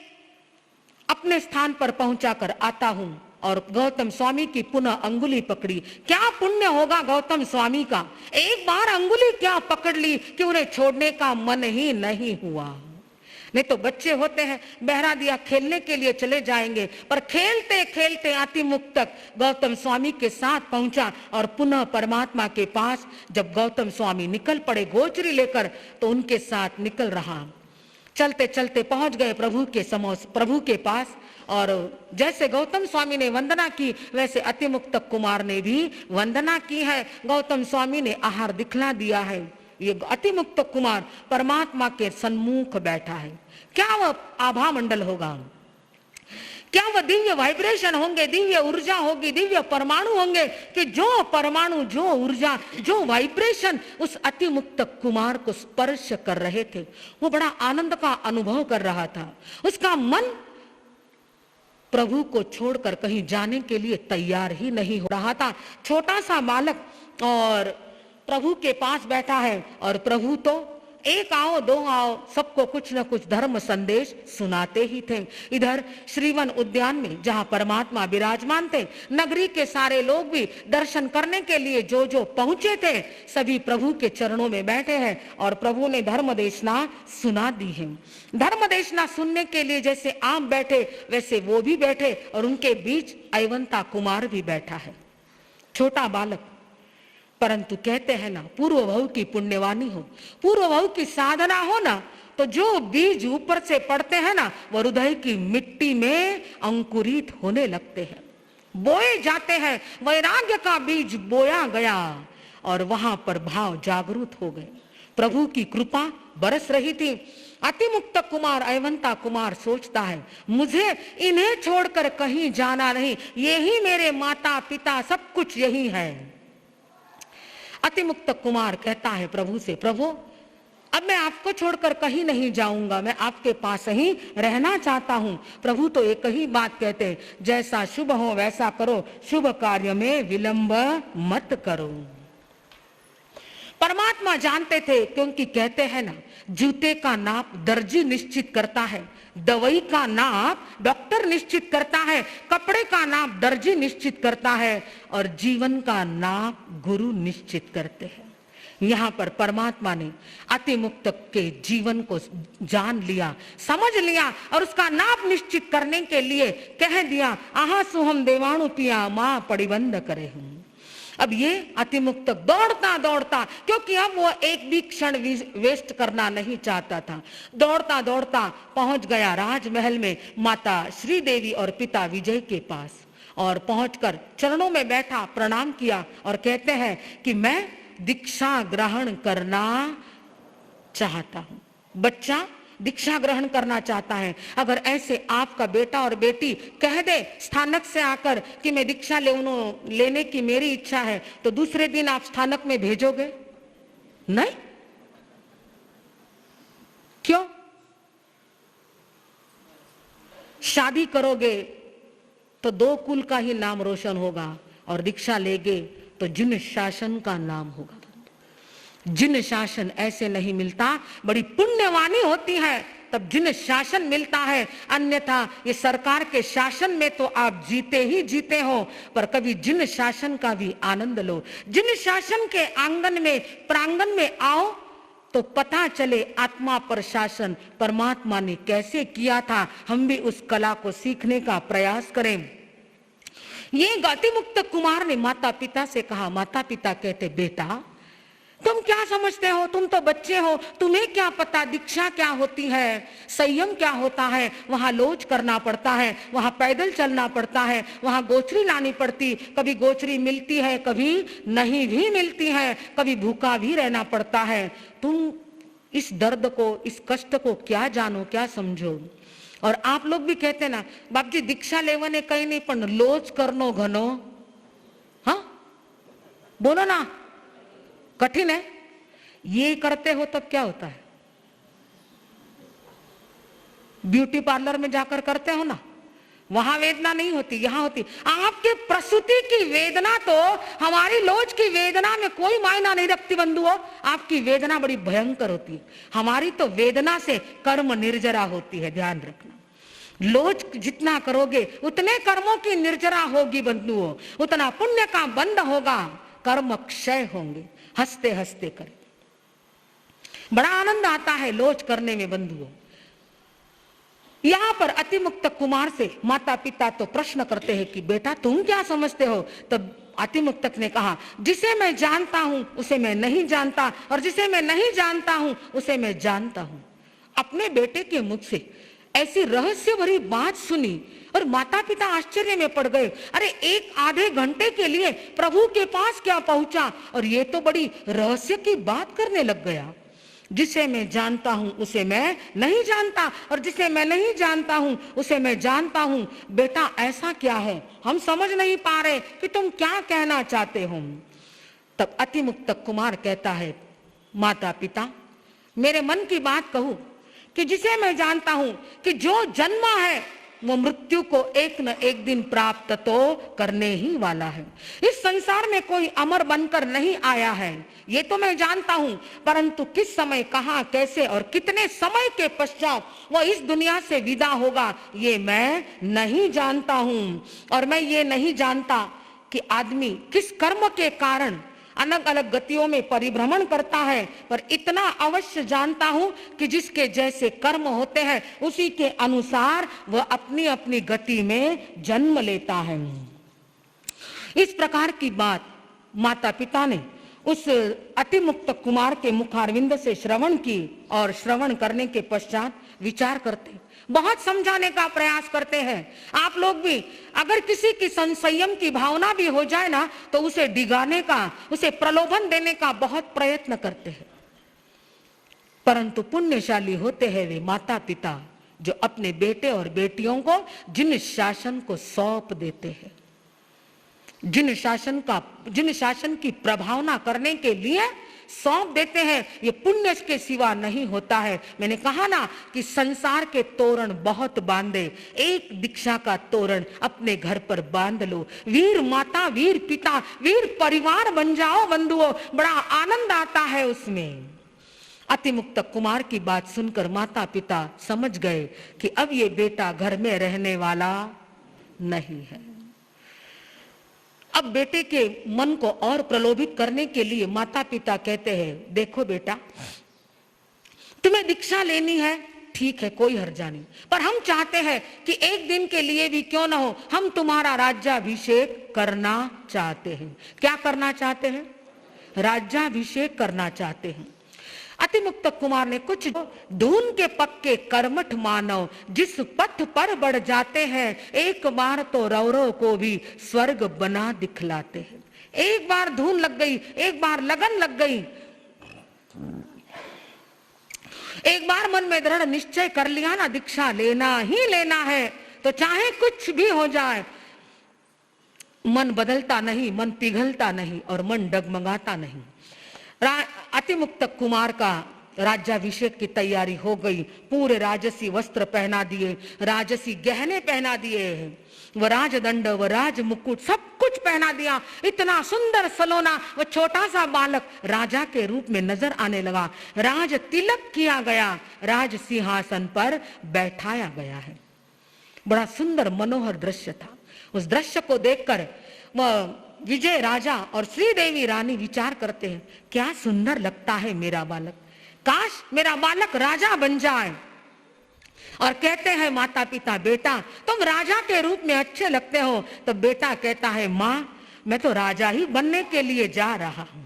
अपने स्थान पर पहुंचा कर आता हूं। और गौतम स्वामी की पुनः अंगुली पकड़ी। क्या पुण्य होगा गौतम स्वामी का, एक बार अंगुली क्या पकड़ ली कि उन्हें छोड़ने का मन ही नहीं हुआ। नहीं तो बच्चे होते हैं, बहरा दिया, खेलने के लिए चले जाएंगे, पर खेलते खेलते अति मुक्तक गौतम स्वामी के साथ पहुंचा। और पुनः परमात्मा के पास जब गौतम स्वामी निकल पड़े गोचरी लेकर तो उनके साथ निकल रहा। चलते चलते पहुंच गए प्रभु के पास। और जैसे गौतम स्वामी ने वंदना की वैसे अति मुक्तक कुमार ने भी वंदना की है। गौतम स्वामी ने आहार दिखला दिया है। ये अति मुक्तक कुमार परमात्मा के सन्मुख बैठा है। क्या वह आभा मंडल होगा, क्या वह दिव्य वाइब्रेशन होंगे, दिव्य ऊर्जा होगी, दिव्य परमाणु होंगे कि जो परमाणु, जो ऊर्जा, जो वाइब्रेशन उस अति मुक्तक कुमार को स्पर्श कर रहे थे, वो बड़ा आनंद का अनुभव कर रहा था। उसका मन प्रभु को छोड़कर कहीं जाने के लिए तैयार ही नहीं हो रहा था। छोटा सा बालक और प्रभु के पास बैठा है और प्रभु तो एक आओ दो आओ, सबको कुछ न कुछ धर्म संदेश सुनाते ही थे। इधर श्रीवन उद्यान में जहां परमात्मा विराजमान थे, नगरी के सारे लोग भी दर्शन करने के लिए जो जो पहुंचे थे, सभी प्रभु के चरणों में बैठे हैं और प्रभु ने धर्म देशना सुना दी है। धर्म देशना सुनने के लिए जैसे आप बैठे वैसे वो भी बैठे और उनके बीच अयवंता कुमार भी बैठा है, छोटा बालक। परंतु कहते हैं ना, पूर्व भव की पुण्यवानी हो, पूर्व भव की साधना हो ना, तो जो बीज ऊपर से पड़ते हैं ना, वो हृदय की मिट्टी में अंकुरित होने लगते हैं, बोए जाते हैं। वैराग्य का बीज बोया गया और वहां पर भाव जागृत हो गए। प्रभु की कृपा बरस रही थी। अतिमुक्त कुमार अयवंता कुमार सोचता है, मुझे इन्हें छोड़कर कहीं जाना नहीं, यही मेरे माता पिता सब कुछ यही है। अतिमुक्त कुमार कहता है प्रभु से, प्रभु अब मैं आपको छोड़कर कहीं नहीं जाऊंगा, मैं आपके पास ही रहना चाहता हूं। प्रभु तो एक ही बात कहते हैं, जैसा शुभ हो वैसा करो, शुभ कार्य में विलंब मत करो। परमात्मा जानते थे, क्योंकि कहते हैं ना, जूते का नाप दर्जी निश्चित करता है, दवाई का नाप डॉक्टर निश्चित करता है, कपड़े का नाप दर्जी निश्चित करता है और जीवन का नाप गुरु निश्चित करते हैं। यहाँ पर परमात्मा ने अतिमुक्त के जीवन को जान लिया, समझ लिया और उसका नाप निश्चित करने के लिए कह दिया, आहा सुहम देवाणु पिया मां पड़िबंद करे हूं। अब ये अतिमुक्त दौड़ता दौड़ता, क्योंकि अब वो एक भी क्षण वेस्ट करना नहीं चाहता था, दौड़ता दौड़ता पहुंच गया राजमहल में माता श्रीदेवी और पिता विजय के पास और पहुंचकर चरणों में बैठा, प्रणाम किया और कहते हैं कि मैं दीक्षा ग्रहण करना चाहता हूं। बच्चा दीक्षा ग्रहण करना चाहता है। अगर ऐसे आपका बेटा और बेटी कह दे स्थानक से आकर कि मैं दीक्षा लेने की मेरी इच्छा है, तो दूसरे दिन आप स्थानक में भेजोगे? नहीं। क्यों? शादी करोगे तो दो कुल का ही नाम रोशन होगा और दीक्षा लेगे तो जिन शासन का नाम होगा। जिन शासन ऐसे नहीं मिलता, बड़ी पुण्यवानी होती है तब जिन शासन मिलता है, अन्यथा ये सरकार के शासन में तो आप जीते ही जीते हो, पर कभी जिन शासन का भी आनंद लो। जिन शासन के आंगन में प्रांगण में आओ तो पता चले आत्मा पर शासन परमात्मा ने कैसे किया था। हम भी उस कला को सीखने का प्रयास करें। ये अतिमुक्त कुमार ने माता पिता से कहा। माता पिता कहते, बेटा तुम क्या समझते हो, तुम तो बच्चे हो, तुम्हें क्या पता दीक्षा क्या होती है, संयम क्या होता है। वहां लोच करना पड़ता है, वहां पैदल चलना पड़ता है, वहां गोचरी लानी पड़ती, कभी गोचरी मिलती है कभी नहीं भी मिलती है, कभी भूखा भी रहना पड़ता है। तुम इस दर्द को, इस कष्ट को क्या जानो, क्या समझो। और आप लोग भी कहते ना, बाप जी दीक्षा लेवने कहीं नहीं पण लोच करनो घनो, हाँ बोलो ना, कठिन है। ये करते हो तब क्या होता है? ब्यूटी पार्लर में जाकर करते हो ना, वहां वेदना नहीं होती, यहां होती। आपके प्रसूति की वेदना तो हमारी लोच की वेदना में कोई मायना नहीं रखती बंधुओं। आपकी वेदना बड़ी भयंकर होती है, हमारी तो वेदना से कर्म निर्जरा होती है, ध्यान रखना। लोच जितना करोगे उतने कर्मों की निर्जरा होगी बंधुओं, उतना पुण्य का बंध होगा, कर्म क्षय होंगे। हंसते हंसते करें, बड़ा आनंद आता है लोच करने में बंधुओं। यहां पर अतिमुक्त कुमार से माता पिता तो प्रश्न करते हैं कि बेटा तुम क्या समझते हो। तब अतिमुक्तक ने कहा, जिसे मैं जानता हूं उसे मैं नहीं जानता और जिसे मैं नहीं जानता हूं उसे मैं जानता हूं। अपने बेटे के मुख से ऐसी रहस्य भरी बात सुनी और माता पिता आश्चर्य में पड़ गए। अरे एक आधे घंटे के लिए प्रभु के पास क्या पहुंचा और ये तो बड़ी रहस्य की बात करने लग गया। जिसे मैं जानता हूं उसे मैं नहीं जानता और जिसे मैं नहीं जानता हूं उसे मैं जानता हूं। बेटा ऐसा क्या है, हम समझ नहीं पा रहे कि तुम क्या कहना चाहते हो। तब अतिमुक्त कुमार कहता है, माता पिता मेरे मन की बात कहूं कि जिसे मैं जानता हूं कि जो जन्मा है वो मृत्यु को एक न एक दिन प्राप्त तो करने ही वाला है। इस संसार में कोई अमर बनकर नहीं आया है, ये तो मैं जानता हूं, परंतु किस समय, कहां, कैसे और कितने समय के पश्चात वो इस दुनिया से विदा होगा, ये मैं नहीं जानता हूं। और मैं ये नहीं जानता कि आदमी किस कर्म के कारण अलग अलग गतियों में परिभ्रमण करता है, पर इतना अवश्य जानता हूं कि जिसके जैसे कर्म होते हैं उसी के अनुसार वह अपनी अपनी गति में जन्म लेता है। इस प्रकार की बात माता पिता ने उस अतिमुक्त कुमार के मुखारविंद से श्रवण की, और श्रवण करने के पश्चात विचार करते, बहुत समझाने का प्रयास करते हैं। आप लोग भी अगर किसी की संयम की भावना भी हो जाए ना, तो उसे डिगाने का, उसे प्रलोभन देने का बहुत प्रयत्न करते हैं, परंतु पुण्यशाली होते हैं वे माता पिता जो अपने बेटे और बेटियों को जिन शासन को सौंप देते हैं, जिन शासन की प्रभावना करने के लिए सौंप देते हैं, ये पुण्य के सिवा नहीं होता है। मैंने कहा ना कि संसार के तोरण बहुत बांधे, एक दीक्षा का तोरण अपने घर पर बांध लो। वीर माता, वीर पिता, वीर परिवार बन जाओ बंधुओं, बड़ा आनंद आता है उसमें। अतिमुक्त कुमार की बात सुनकर माता पिता समझ गए कि अब ये बेटा घर में रहने वाला नहीं है। अब बेटे के मन को और प्रलोभित करने के लिए माता पिता कहते हैं, देखो बेटा, तुम्हें दीक्षा लेनी है, ठीक है, कोई हर्जा नहीं, पर हम चाहते हैं कि एक दिन के लिए भी क्यों ना हो, हम तुम्हारा राज्याभिषेक करना चाहते हैं। क्या करना चाहते हैं? राज्याभिषेक करना चाहते हैं। अतिमुक्त कुमार ने कुछ ढूंढ के पक्के कर्मठ मानव जिस पथ पर बढ़ जाते हैं, एक बार तो रौरव को भी स्वर्ग बना दिखलाते हैं। एक बार धून लग गई, एक बार लगन लग गई, एक बार मन में दृढ़ निश्चय कर लिया ना दीक्षा लेना ही लेना है, तो चाहे कुछ भी हो जाए, मन बदलता नहीं, मन पिघलता नहीं और मन डगमगाता नहीं। अतिमुक्त कुमार का राज्याभिषेक की तैयारी हो गई। पूरे राजसी वस्त्र पहना दिए, राजसी गहने पहना दिए, वह राजदंड, वह राज मुकुट, सब कुछ पहना दिया। इतना सुंदर सलोना वह छोटा सा बालक राजा के रूप में नजर आने लगा। राज तिलक किया गया, राज सिंहासन पर बैठाया गया है। बड़ा सुंदर मनोहर दृश्य था। उस दृश्य को देखकर वह विजय राजा और श्रीदेवी रानी विचार करते हैं, क्या सुंदर लगता है मेरा बालक, काश मेरा बालक राजा बन जाए। और कहते हैं माता पिता, बेटा तुम राजा के रूप में अच्छे लगते हो। तो बेटा कहता है, माँ मैं तो राजा ही बनने के लिए जा रहा हूं,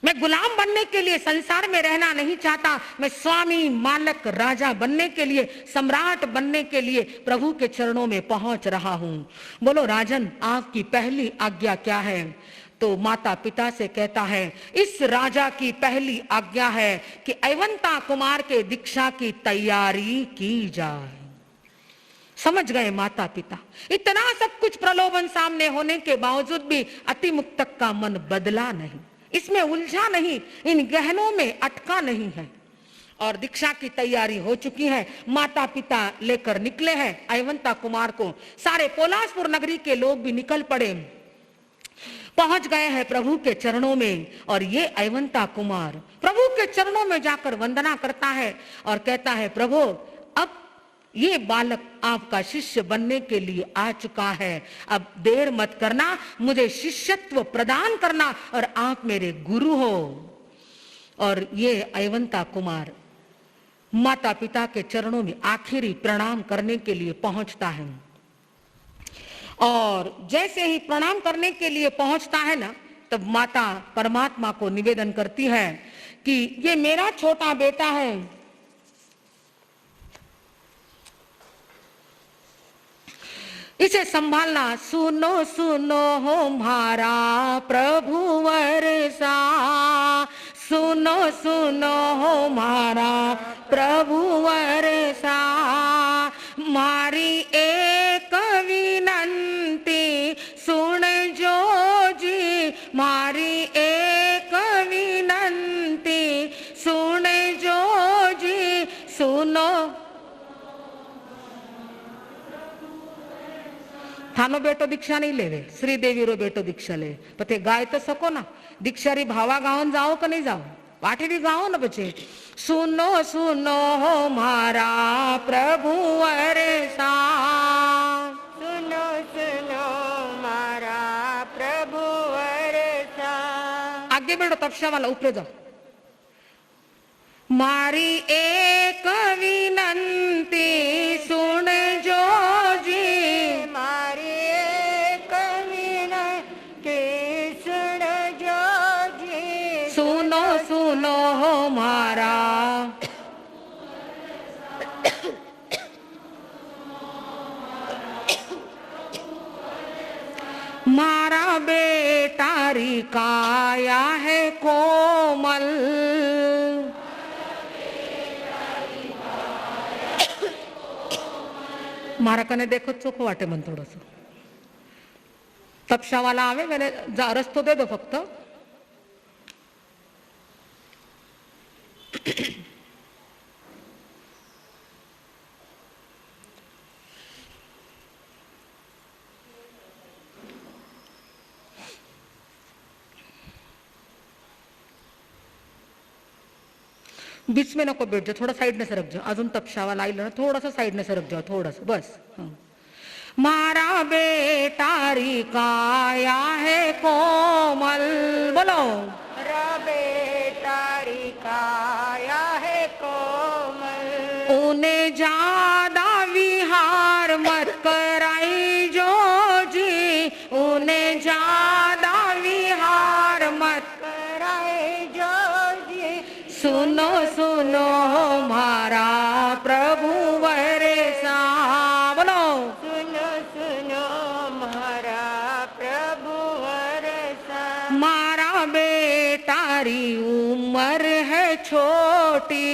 मैं गुलाम बनने के लिए संसार में रहना नहीं चाहता, मैं स्वामी, मालक, राजा बनने के लिए, सम्राट बनने के लिए प्रभु के चरणों में पहुंच रहा हूं। बोलो राजन, आपकी पहली आज्ञा क्या है? तो माता पिता से कहता है, इस राजा की पहली आज्ञा है कि अवंता कुमार के दीक्षा की तैयारी की जाए। समझ गए माता पिता। इतना सब कुछ प्रलोभन सामने होने के बावजूद भी अतिमुक्तक का मन बदला नहीं, इसमें उलझा नहीं, इन गहनों में अटका नहीं है। और दीक्षा की तैयारी हो चुकी है। माता पिता लेकर निकले हैं अवंता कुमार को। सारे पोलासपुर नगरी के लोग भी निकल पड़े, पहुंच गए हैं प्रभु के चरणों में। और ये अवंता कुमार प्रभु के चरणों में जाकर वंदना करता है और कहता है, प्रभु अब ये बालक आपका शिष्य बनने के लिए आ चुका है, अब देर मत करना, मुझे शिष्यत्व प्रदान करना और आप मेरे गुरु हो। और ये अवंता कुमार माता पिता के चरणों में आखिरी प्रणाम करने के लिए पहुंचता है। और जैसे ही प्रणाम करने के लिए पहुंचता है ना, तब माता परमात्मा को निवेदन करती है कि ये मेरा छोटा बेटा है, इसे संभालना। सुनो सुनो हो मारा प्रभु वर्षा, सुनो सुनो हो मारा प्रभु वर्षा, मारी एक विनंती सुन जो जी, मारी एक विनंती सुन जो जी, सुनो थानो बेटो दीक्षा नहीं लेवे, श्रीदेवी रो बेटो दीक्षा ले, पते गाय तो सको ना, दीक्षा री भावा गावन जाओ कि नहीं जाओ, पाठी भी गाओ ना बच्चे। सुनो सुनो हो मारा प्रभु अरे सा, सुनो सुनो मारा प्रभु अरे सा। आगे बेटो तपस्या वाला ऊपर जाओ। मारी एक विनंती सुन जो जी, मारी एक विनंती सुन जो जी। सुनो सुनो हो मारा मारा बेटारी काया है कोमल, मारा कने देखो चोखो वाटे मन थोडस। तपशा वाला आवे मैंने रस्तो दे दो फक्त। बीच में नको बैठ जाओ, थोड़ा साइड में सरक जाओ, अजून तपशावाला आइल ना थोड़ा सा साइड में सरक जाओ, थोड़ा सा बस। मारा बेटारी काया है कोमल, बोलो। मारा बेटारी काया है कोमल, उन्हें ज्यादा विहार मत कराई जो जी, उन्हें ज्यादा विहार मत कराए जो जी। सुनो सुनो हमारा प्रभु वरेसा, बोलो। सुनो सुनो मारा प्रभु वरसा। मारा बेटारी उम्र है छोटी,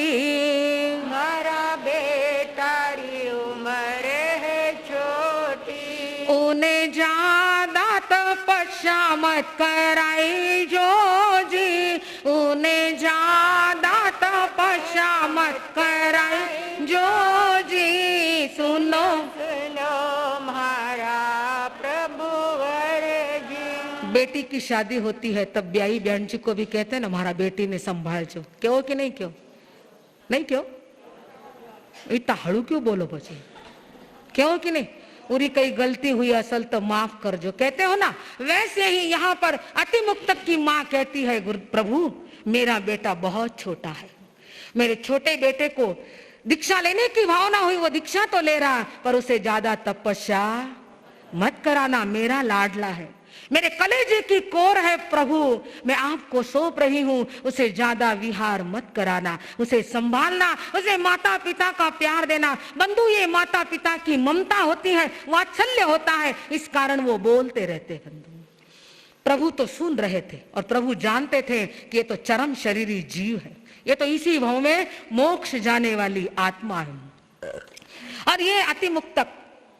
मारा बेटारी उम्र है छोटी, उन्हें ज्यादा तपस्या मत कराई जो जी, उन्हें ज्यादा तपस्या मत कराई जो जी। सुनो सुनो मारा प्रभु वर जी। बेटी की शादी होती है तब ब्याही बहन जी को भी कहते हैं ना, हमारा बेटी ने संभाल जो, क्यों कि नहीं, क्यों नहीं, क्यों इतना हड़ू क्यों बोलो बच्चे, क्यों कि नहीं। पूरी कई गलती हुई असल तो माफ कर जो, कहते हो ना। वैसे ही यहाँ पर अति मुक्तक की माँ कहती है, गुरु प्रभु मेरा बेटा बहुत छोटा है, मेरे छोटे बेटे को दीक्षा लेने की भावना हुई, वो दीक्षा तो ले रहा पर उसे ज्यादा तपस्या मत कराना, मेरा लाडला है, मेरे कलेजे की कोर है प्रभु, मैं आपको सौंप रही हूँ, उसे ज्यादा विहार मत कराना, उसे संभालना, उसे माता पिता का प्यार देना। बंधु ये माता पिता की ममता होती है, वात्सल्य होता है, इस कारण वो बोलते रहते हैं। बंधु प्रभु तो सुन रहे थे और प्रभु जानते थे कि ये तो चरम शरीरी जीव है, ये तो इसी भाव में मोक्ष जाने वाली आत्मा है। और ये अति मुक्तक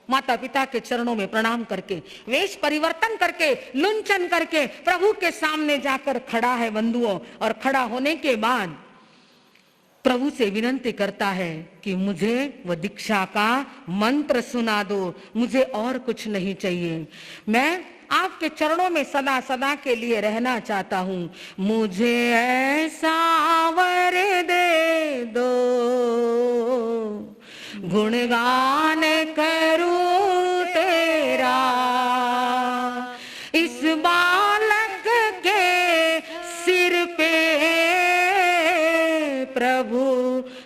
माता पिता के चरणों में प्रणाम करके, वेश परिवर्तन करके, लुंचन करके प्रभु के सामने जाकर खड़ा है बंधुओं। और खड़ा होने के बाद प्रभु से विनंती करता है कि मुझे वो दीक्षा का मंत्र सुना दो, मुझे और कुछ नहीं चाहिए, मैं आपके चरणों में सदा सदा के लिए रहना चाहता हूं, मुझे ऐसा वर दे दो, गुणगान करूं तेरा, इस बालक के सिर पे प्रभु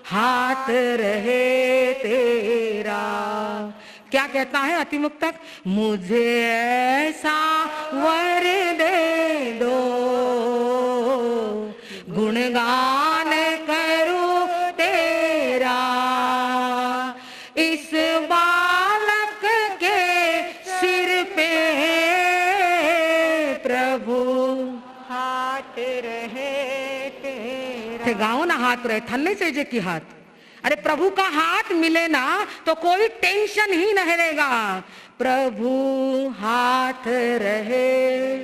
हाथ रहे तेरा। क्या कहता है अतिमुक्तक, मुझे ऐसा वर दे दो, गुणगान करूं तेरा, इस बालक के सिर पे प्रभु हाथ रहे तेरा। गाओ ना, हाथ रहे, थल्ले चाहिए कि हाथ। अरे प्रभु का हाथ मिले ना तो कोई टेंशन ही नहीं रहेगा। प्रभु हाथ रहे,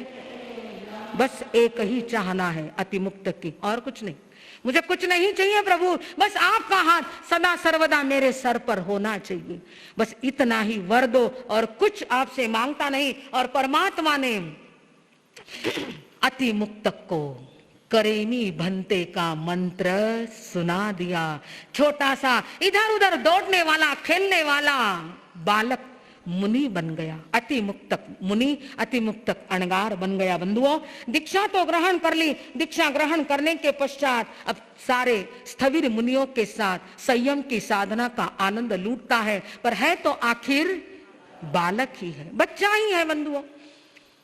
बस एक ही चाहना है अति मुक्त की, और कुछ नहीं। मुझे कुछ नहीं चाहिए प्रभु, बस आपका हाथ सदा सर्वदा मेरे सर पर होना चाहिए, बस इतना ही वर दो, और कुछ आपसे मांगता नहीं। और परमात्मा ने अति मुक्तक को करेमी भंते का मंत्र सुना दिया। छोटा सा इधर उधर दौड़ने वाला, खेलने वाला बालक मुनि बन गया, अति मुक्तक मुनि, अति मुक्तक अणगार बन गया। बंधुओं, दीक्षा तो ग्रहण कर ली। दीक्षा ग्रहण करने के पश्चात अब सारे स्थविर मुनियों के साथ संयम की साधना का आनंद लूटता है, पर है तो आखिर बालक ही है, बच्चा ही है बंधुओं।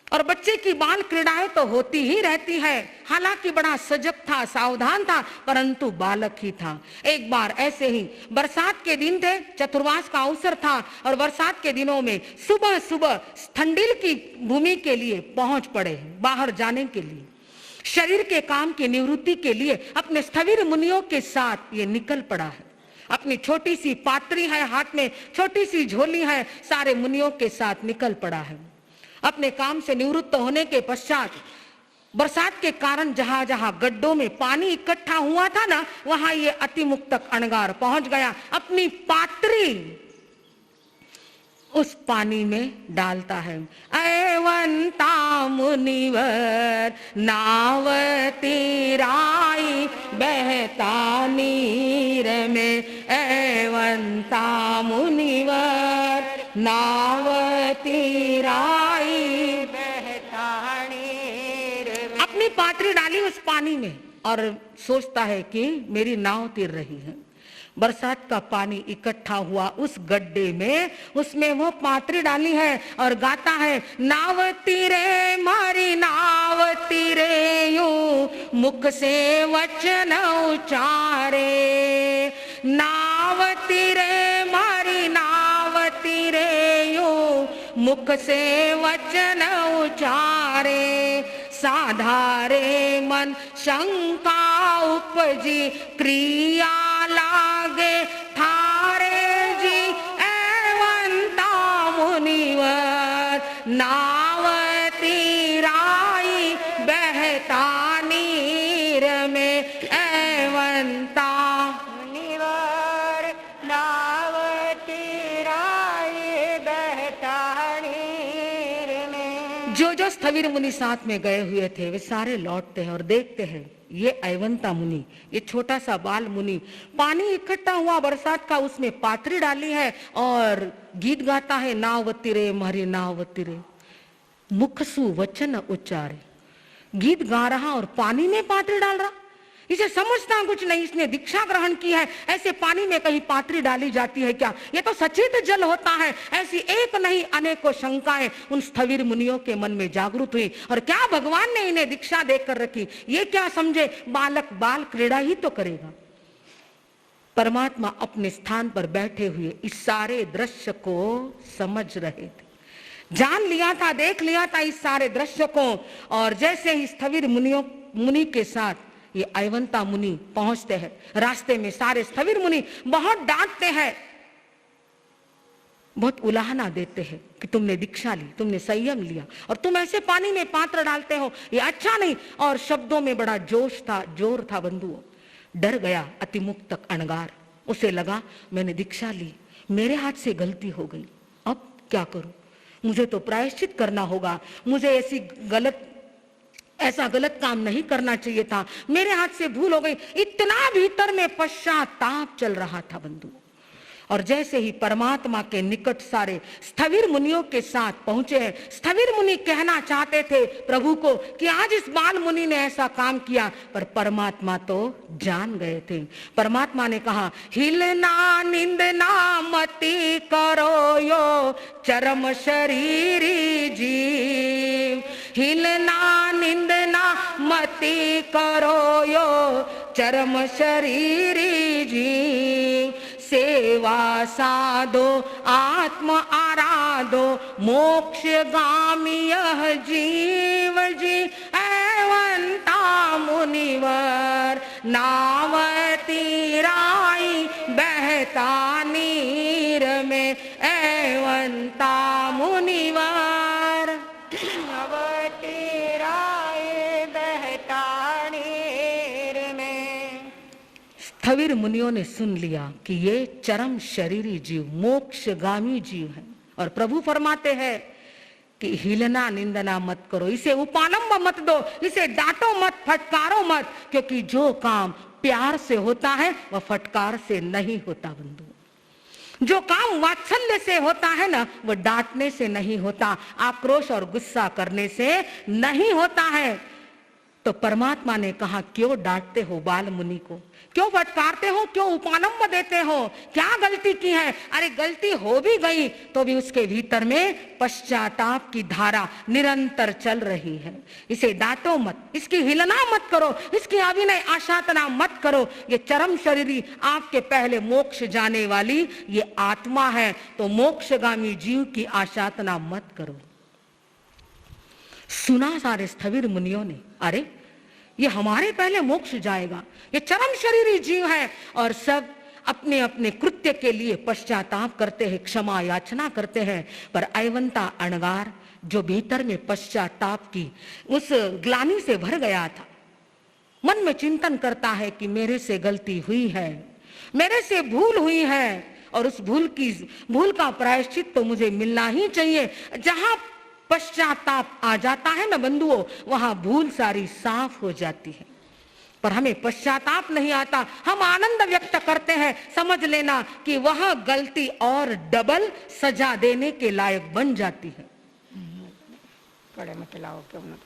और बच्चे की बाल क्रीड़ाएं तो होती ही रहती है। हालांकि बड़ा सजग था, सावधान था, परंतु बालक ही था। एक बार ऐसे ही बरसात के दिन थे, चतुर्मास का अवसर था, और बरसात के दिनों में सुबह सुबह ठंडिल की भूमि के लिए पहुंच पड़े, बाहर जाने के लिए, शरीर के काम की निवृत्ति के लिए अपने स्थविर मुनियों के साथ ये निकल पड़ा है। अपनी छोटी सी पात्री है, हाथ में छोटी सी झोली है, सारे मुनियों के साथ निकल पड़ा है। अपने काम से निवृत्त होने के पश्चात बरसात के कारण जहां जहां गड्ढों में पानी इकट्ठा हुआ था ना, वहां ये अति मुक्तक अणगार पहुंच गया। अपनी पात्री उस पानी में डालता है। ऐवंता मुनिवर नाव तेराई बहता नीर में, ऐवंता मुनिवर नाव तेराई बहता नीर में। अपनी पात्री डाली उस पानी में और सोचता है कि मेरी नाव तिर रही है। बरसात का पानी इकट्ठा हुआ उस गड्ढे में, उसमें वो पात्री डाली है और गाता है, नाव तीरे मारी नाव तीरे यूं मुख से वचन उचारे, नाव तीरे मारी नाव तीरे यूं मुख से वचन उचारे, साधारे मन शंका उपजी क्रिया लागे थारे जी, एवंता मुनिवर नाव तीराई बहता नीर में, एवंता मुनिवर नाव तेराई बहता नीर में। जो स्थविर मुनि साथ में गए हुए थे वे सारे लौटते हैं और देखते हैं ये ऐवंता मुनि, ये छोटा सा बाल मुनि, पानी इकट्ठा हुआ बरसात का, उसमें पात्री डाली है और गीत गाता है, नावतिरे मारी नावतिरे मुख सु वचन उच्चारे। गीत गा रहा और पानी में पात्री डाल रहा। इसे समझता कुछ नहीं, इसने दीक्षा ग्रहण की है, ऐसे पानी में कहीं पात्री डाली जाती है क्या? ये तो सचित जल होता है। ऐसी एक नहीं अनेकों शंकाएं उन स्थविर मुनियों के मन में जागृत हुई। और क्या भगवान ने इन्हें दीक्षा देकर रखी, ये क्या समझे बालक बाल क्रीड़ा ही तो करेगा। परमात्मा अपने स्थान पर बैठे हुए इस सारे दृश्य को समझ रहे थे, जान लिया था, देख लिया था इस सारे दृश्य को। और जैसे ही स्थविर मुनि के साथ ये ऐवंता मुनि पहुंचते हैं, रास्ते में सारे स्थविर मुनि बहुत डांटते हैं, बहुत उलाहना देते हैं कि तुमने दीक्षा ली, तुमने संयम लिया और तुम ऐसे पानी में पात्र डालते हो, ये अच्छा नहीं। और शब्दों में बड़ा जोश था, जोर था। बंधुओं, डर गया अतिमुक्तक अणगार। उसे लगा मैंने दीक्षा ली, मेरे हाथ से गलती हो गई, अब क्या करूं? मुझे तो प्रायश्चित करना होगा, मुझे ऐसा गलत काम नहीं करना चाहिए था, मेरे हाथ से भूल हो गई। इतना भीतर में पश्चाताप चल रहा था बंधु। और जैसे ही परमात्मा के निकट सारे स्थविर मुनियों के साथ पहुंचे हैं, स्थविर मुनि कहना चाहते थे प्रभु को कि आज इस बाल मुनि ने ऐसा काम किया, पर परमात्मा तो जान गए थे। परमात्मा ने कहा, हिलना निंदना मति करो यो चरम शरीरी जीव, हिलना निंदना मति करो यो चरम शरीरी जीव, सेवा साधो आत्म आराधो मोक्ष गामी यह जीव जी, ऐवंता मुनिवर नाव तीराई बहता नीर में, ऐवंता मुनिवर नव तेराए स्थविर मुनियों ने सुन लिया कि ये चरम शरीरी जीव मोक्षगामी जीव है, और प्रभु फरमाते हैं कि हिलना निंदना मत करो, इसे उपालंब मत दो, इसे डांटो मत, फटकारो मत, क्योंकि जो काम प्यार से होता है वह फटकार से नहीं होता बंधु। जो काम वात्सल्य से होता है ना, वो डांटने से नहीं होता, आक्रोश और गुस्सा करने से नहीं होता है। तो परमात्मा ने कहा, क्यों डांटते हो बाल मुनि को, क्यों फटकारते हो, क्यों उपालंब देते हो, क्या गलती की है? अरे गलती हो भी गई तो भी उसके भीतर में पश्चाताप की धारा निरंतर चल रही है। इसे डांटो मत, इसकी हिलना मत करो, इसकी अभिनय आशातना मत करो। ये चरम शरीरी आपके पहले मोक्ष जाने वाली ये आत्मा है, तो मोक्षगामी जीव की आशातना मत करो। सुना सारे स्थविर मुनियों ने, अरे ये हमारे पहले मोक्ष जाएगा, ये चरम शरीरी जीव है, और सब अपने अपने कृत्य के लिए पश्चाताप करते हैं, क्षमा याचना करते हैं। पर अयवंता अणगार जो भीतर में पश्चाताप की उस ग्लानि से भर गया था, मन में चिंतन करता है कि मेरे से गलती हुई है, मेरे से भूल हुई है, और उस भूल का प्रायश्चित तो मुझे मिलना ही चाहिए। जहां पश्चाताप आ जाता है ना बंधुओं, वहां भूल सारी साफ हो जाती है। पर हमें पश्चाताप नहीं आता, हम आनंद व्यक्त करते हैं। समझ लेना कि वह गलती और डबल सजा देने के लायक बन जाती है। कड़े मत लाओ, क्यों ना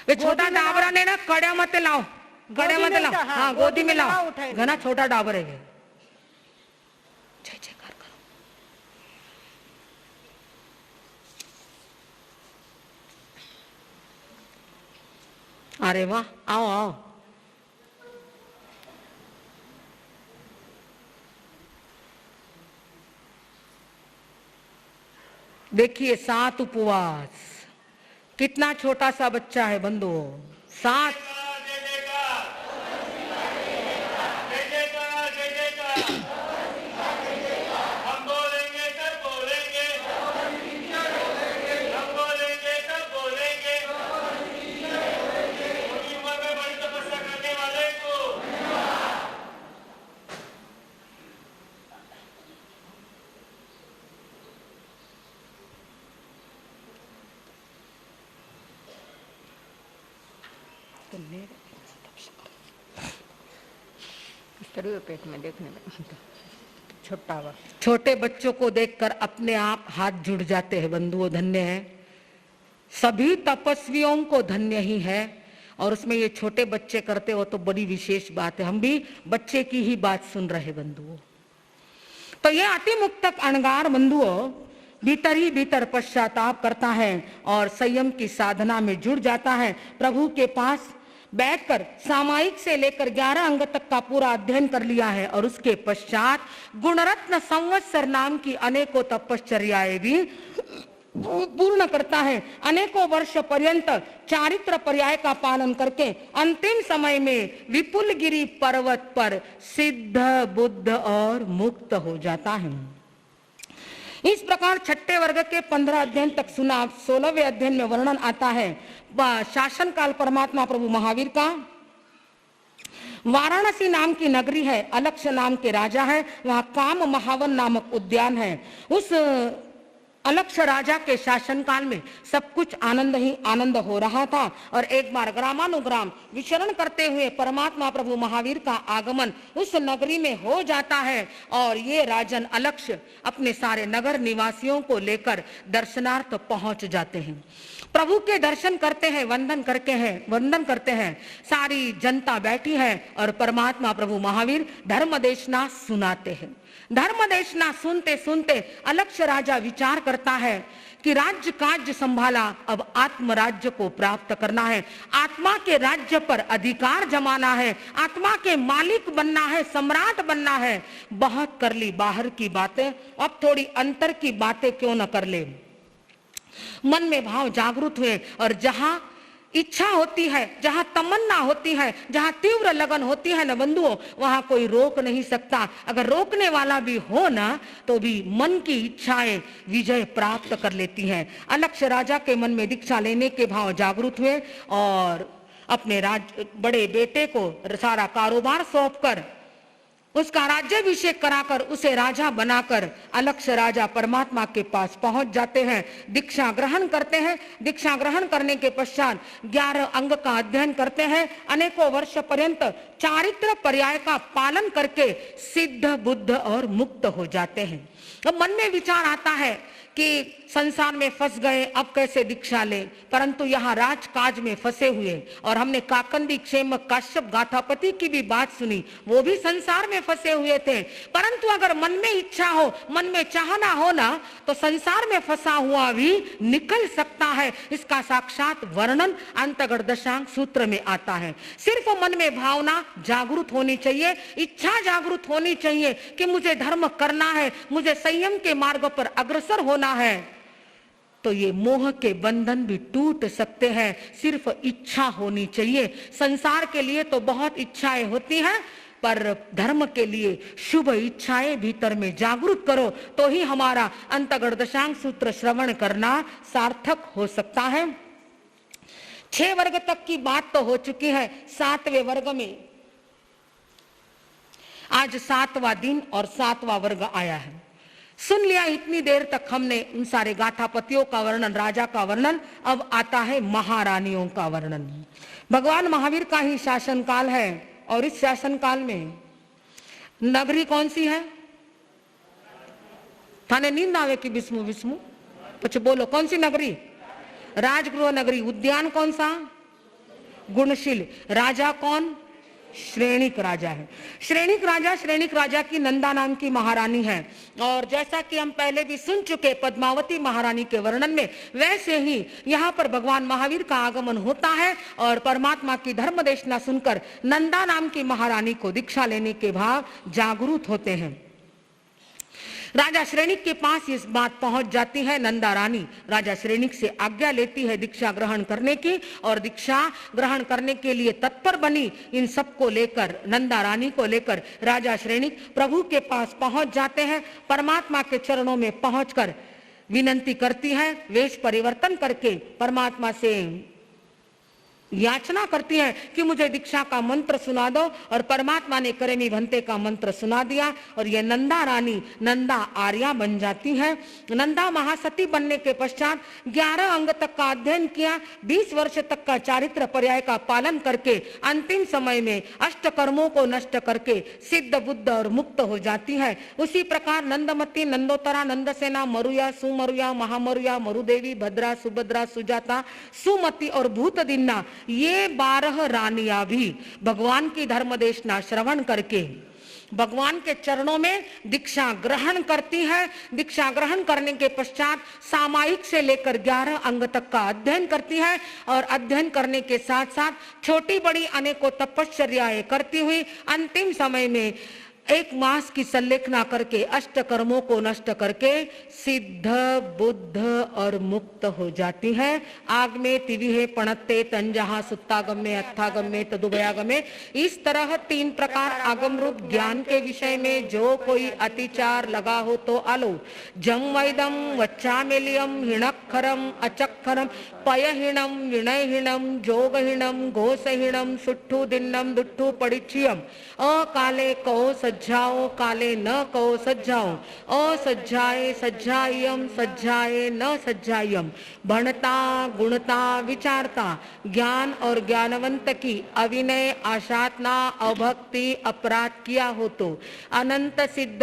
वे छोटा डाबरा ने ना, कड़े मत लाओ, कड़े मत लाओ, हाँ गोदी में लाओ, घना छोटा डाबर है। अरे वाह, आओ आओ। देखिए 7 उपवास, कितना छोटा सा बच्चा है बंधुओं, 7। पेट में देखने में छोटा हुआ, छोटे बच्चों को देखकर अपने आप हाथ जुड़ जाते हैं बंधुओं। धन्य है, सभी तपस्वियों को धन्य ही है, और उसमें ये छोटे बच्चे करते हो तो बड़ी विशेष बात है। हम भी बच्चे की ही बात सुन रहे बंधुओं। तो ये अति मुक्तक अणगार बंधुओं भीतर ही भीतर पश्चाताप करता है और संयम की साधना में जुड़ जाता है। प्रभु के पास बैठकर सामायिक से लेकर 11 अंग तक का पूरा अध्ययन कर लिया है, और उसके पश्चात गुणरत्न संवत्सर नाम की अनेकों तपश्चर्याएं भी पूर्ण करता है। अनेकों वर्ष पर्यंत चारित्र पर्याय का पालन करके अंतिम समय में विपुलगिरी पर्वत पर सिद्ध बुद्ध और मुक्त हो जाता है। इस प्रकार छठे वर्ग के 15 अध्ययन तक सुना। 16वें अध्ययन में वर्णन आता है शासन काल परमात्मा प्रभु महावीर का। वाराणसी नाम की नगरी है, अलक्ष नाम के राजा है, वहां काम महावन नामक उद्यान है। उस अलक्ष राजा के शासनकाल में सब कुछ आनंद ही आनंद हो रहा था, और एक बार ग्रामानुग्राम विचरण करते हुए परमात्मा प्रभु महावीर का आगमन उस नगरी में हो जाता है, और ये राजन अलक्ष अपने सारे नगर निवासियों को लेकर दर्शनार्थ पहुंच जाते हैं। प्रभु के दर्शन करते हैं, वंदन करते हैं। सारी जनता बैठी है और परमात्मा प्रभु महावीर धर्म देशना सुनाते हैं। धर्म देशना सुनते सुनते अलक्ष राजा विचार करता है कि राज्य काज संभाला, अब आत्म राज्य को प्राप्त करना है, आत्मा के राज्य पर अधिकार जमाना है, आत्मा के मालिक बनना है, सम्राट बनना है। बहुत कर ली बाहर की बातें, अब थोड़ी अंतर की बातें क्यों न कर ले। मन में भाव जागृत हुए, और जहां इच्छा होती है, जहां तमन्ना होती है, जहां तीव्र लगन होती है ना बंधुओं, वहां कोई रोक नहीं सकता। अगर रोकने वाला भी हो ना, तो भी मन की इच्छाएं विजय प्राप्त कर लेती हैं। अलक्ष राजा के मन में दीक्षा लेने के भाव जागृत हुए, और अपने बड़े बेटे को सारा कारोबार सौंपकर उसका राज्याभिषेक कराकर उसे राजा बनाकर अलग से राजा परमात्मा के पास पहुंच जाते हैं, दीक्षा ग्रहण करते हैं। दीक्षा ग्रहण करने के पश्चात 11 अंग का अध्ययन करते हैं। अनेकों वर्ष पर्यंत चारित्र पर्याय का पालन करके सिद्ध, बुद्ध और मुक्त हो जाते हैं। अब मन में विचार आता है कि संसार में फंस गए, अब कैसे दीक्षा ले, परंतु यहाँ राजकाज में फंसे हुए, और हमने काकंदी, क्षेमक, काश्यप, गाथापति की भी बात सुनी, वो भी संसार में फंसे हुए थे। परंतु अगर मन में इच्छा हो, मन में चाहना हो ना, तो संसार में फंसा हुआ भी निकल सकता है। इसका साक्षात वर्णन अंतगढ़ दशांग सूत्र में आता है। सिर्फ मन में भावना जागृत होनी चाहिए, इच्छा जागृत होनी चाहिए कि मुझे धर्म करना है, मुझे संयम के मार्ग पर अग्रसर होना है, तो ये मोह के बंधन भी टूट सकते हैं। सिर्फ इच्छा होनी चाहिए। संसार के लिए तो बहुत इच्छाएं होती हैं, पर धर्म के लिए शुभ इच्छाएं भीतर में जागृत करो तो ही हमारा अंतगढ़ दशांग सूत्र श्रवण करना सार्थक हो सकता है। 6 वर्ग तक की बात तो हो चुकी है। 7वें वर्ग में आज 7वां दिन और 7वां वर्ग आया है। सुन लिया इतनी देर तक हमने उन सारे गाथापतियों का वर्णन, राजा का वर्णन। अब आता है महारानियों का वर्णन। भगवान महावीर का ही शासन काल है, और इस शासन काल में नगरी कौन सी है? थाने नींद आवे की विष्णु विष्णु कुछ बोलो, कौन सी नगरी? राजगृह नगरी। उद्यान कौन सा? गुणशील। राजा कौन? श्रेणिक राजा है। श्रेणिक राजा की नंदा नाम की महारानी है। और जैसा कि हम पहले भी सुन चुके पद्मावती महारानी के वर्णन में, वैसे ही यहाँ पर भगवान महावीर का आगमन होता है और परमात्मा की धर्म देशना सुनकर नंदा नाम की महारानी को दीक्षा लेने के भाव जागरूक होते हैं। राजा श्रेणिक के पास इस बात पहुंच जाती है। नंदा रानी राजा श्रेणिक से आज्ञा लेती है दीक्षा ग्रहण करने की, और दीक्षा ग्रहण करने के लिए तत्पर बनी। इन सबको लेकर, नंदा रानी को लेकर राजा श्रेणिक प्रभु के पास पहुंच जाते हैं। परमात्मा के चरणों में पहुंचकर विनंती करती है, वेश परिवर्तन करके परमात्मा से याचना करती है कि मुझे दीक्षा का मंत्र सुना दो। और परमात्मा ने करेमी भंते का मंत्र सुना दिया, और यह नंदा रानी नंदा आर्या बन जाती है। नंदा महासती बनने के पश्चात 11 अंग तक का अध्ययन किया, 20 वर्ष तक का चारित्र पर्याय का पालन करके अंतिम समय में अष्ट कर्मों को नष्ट करके सिद्ध, बुद्ध और मुक्त हो जाती है। उसी प्रकार नंदमती, नंदोतरा, नंदसेना, मरुया, सुमरुया, महामरुया, मरुदेवी, भद्रा, सुभद्रा, सुजाता, सुमति और भूतदिन्ना, ये 12 रानियां भी भगवान की धर्म देशना श्रवण करके भगवान के चरणों में दीक्षा ग्रहण करती है। दीक्षा ग्रहण करने के पश्चात सामायिक से लेकर 11 अंग तक का अध्ययन करती है, और अध्ययन करने के साथ साथ छोटी बड़ी अनेकों तपश्चर्याएं करती हुई अंतिम समय में 1 मास की संलेखना करके अष्ट कर्मों को नष्ट करके सिद्ध, बुद्ध और मुक्त हो जाती है। आग में तिविहे पणत्ते तंजहा सुत्तागम में अत्थागम में तदुभयागम में। इस तरह 3 प्रकार आगम रूप ज्ञान के विषय में जो कोई अतिचार लगा हो तो आलो। जम वैदम वच्चामेलियम हिणक्षरम अचक्षरम पयहीणम विनयहीणम जोगहीणम घोषहीणम सुट्ठू दिन्नम दुट्ठू पड़िच्छियम अकाले कहो सज्जाओ काले न कहो सज्जाओ असज्जाए सज्जायम सज्जाए न सज्जायम। भणता गुणता विचारता ज्ञान और ज्ञानवंत की अविनय आशातना अभक्ति अपराध किया हो तो अनंत सिद्ध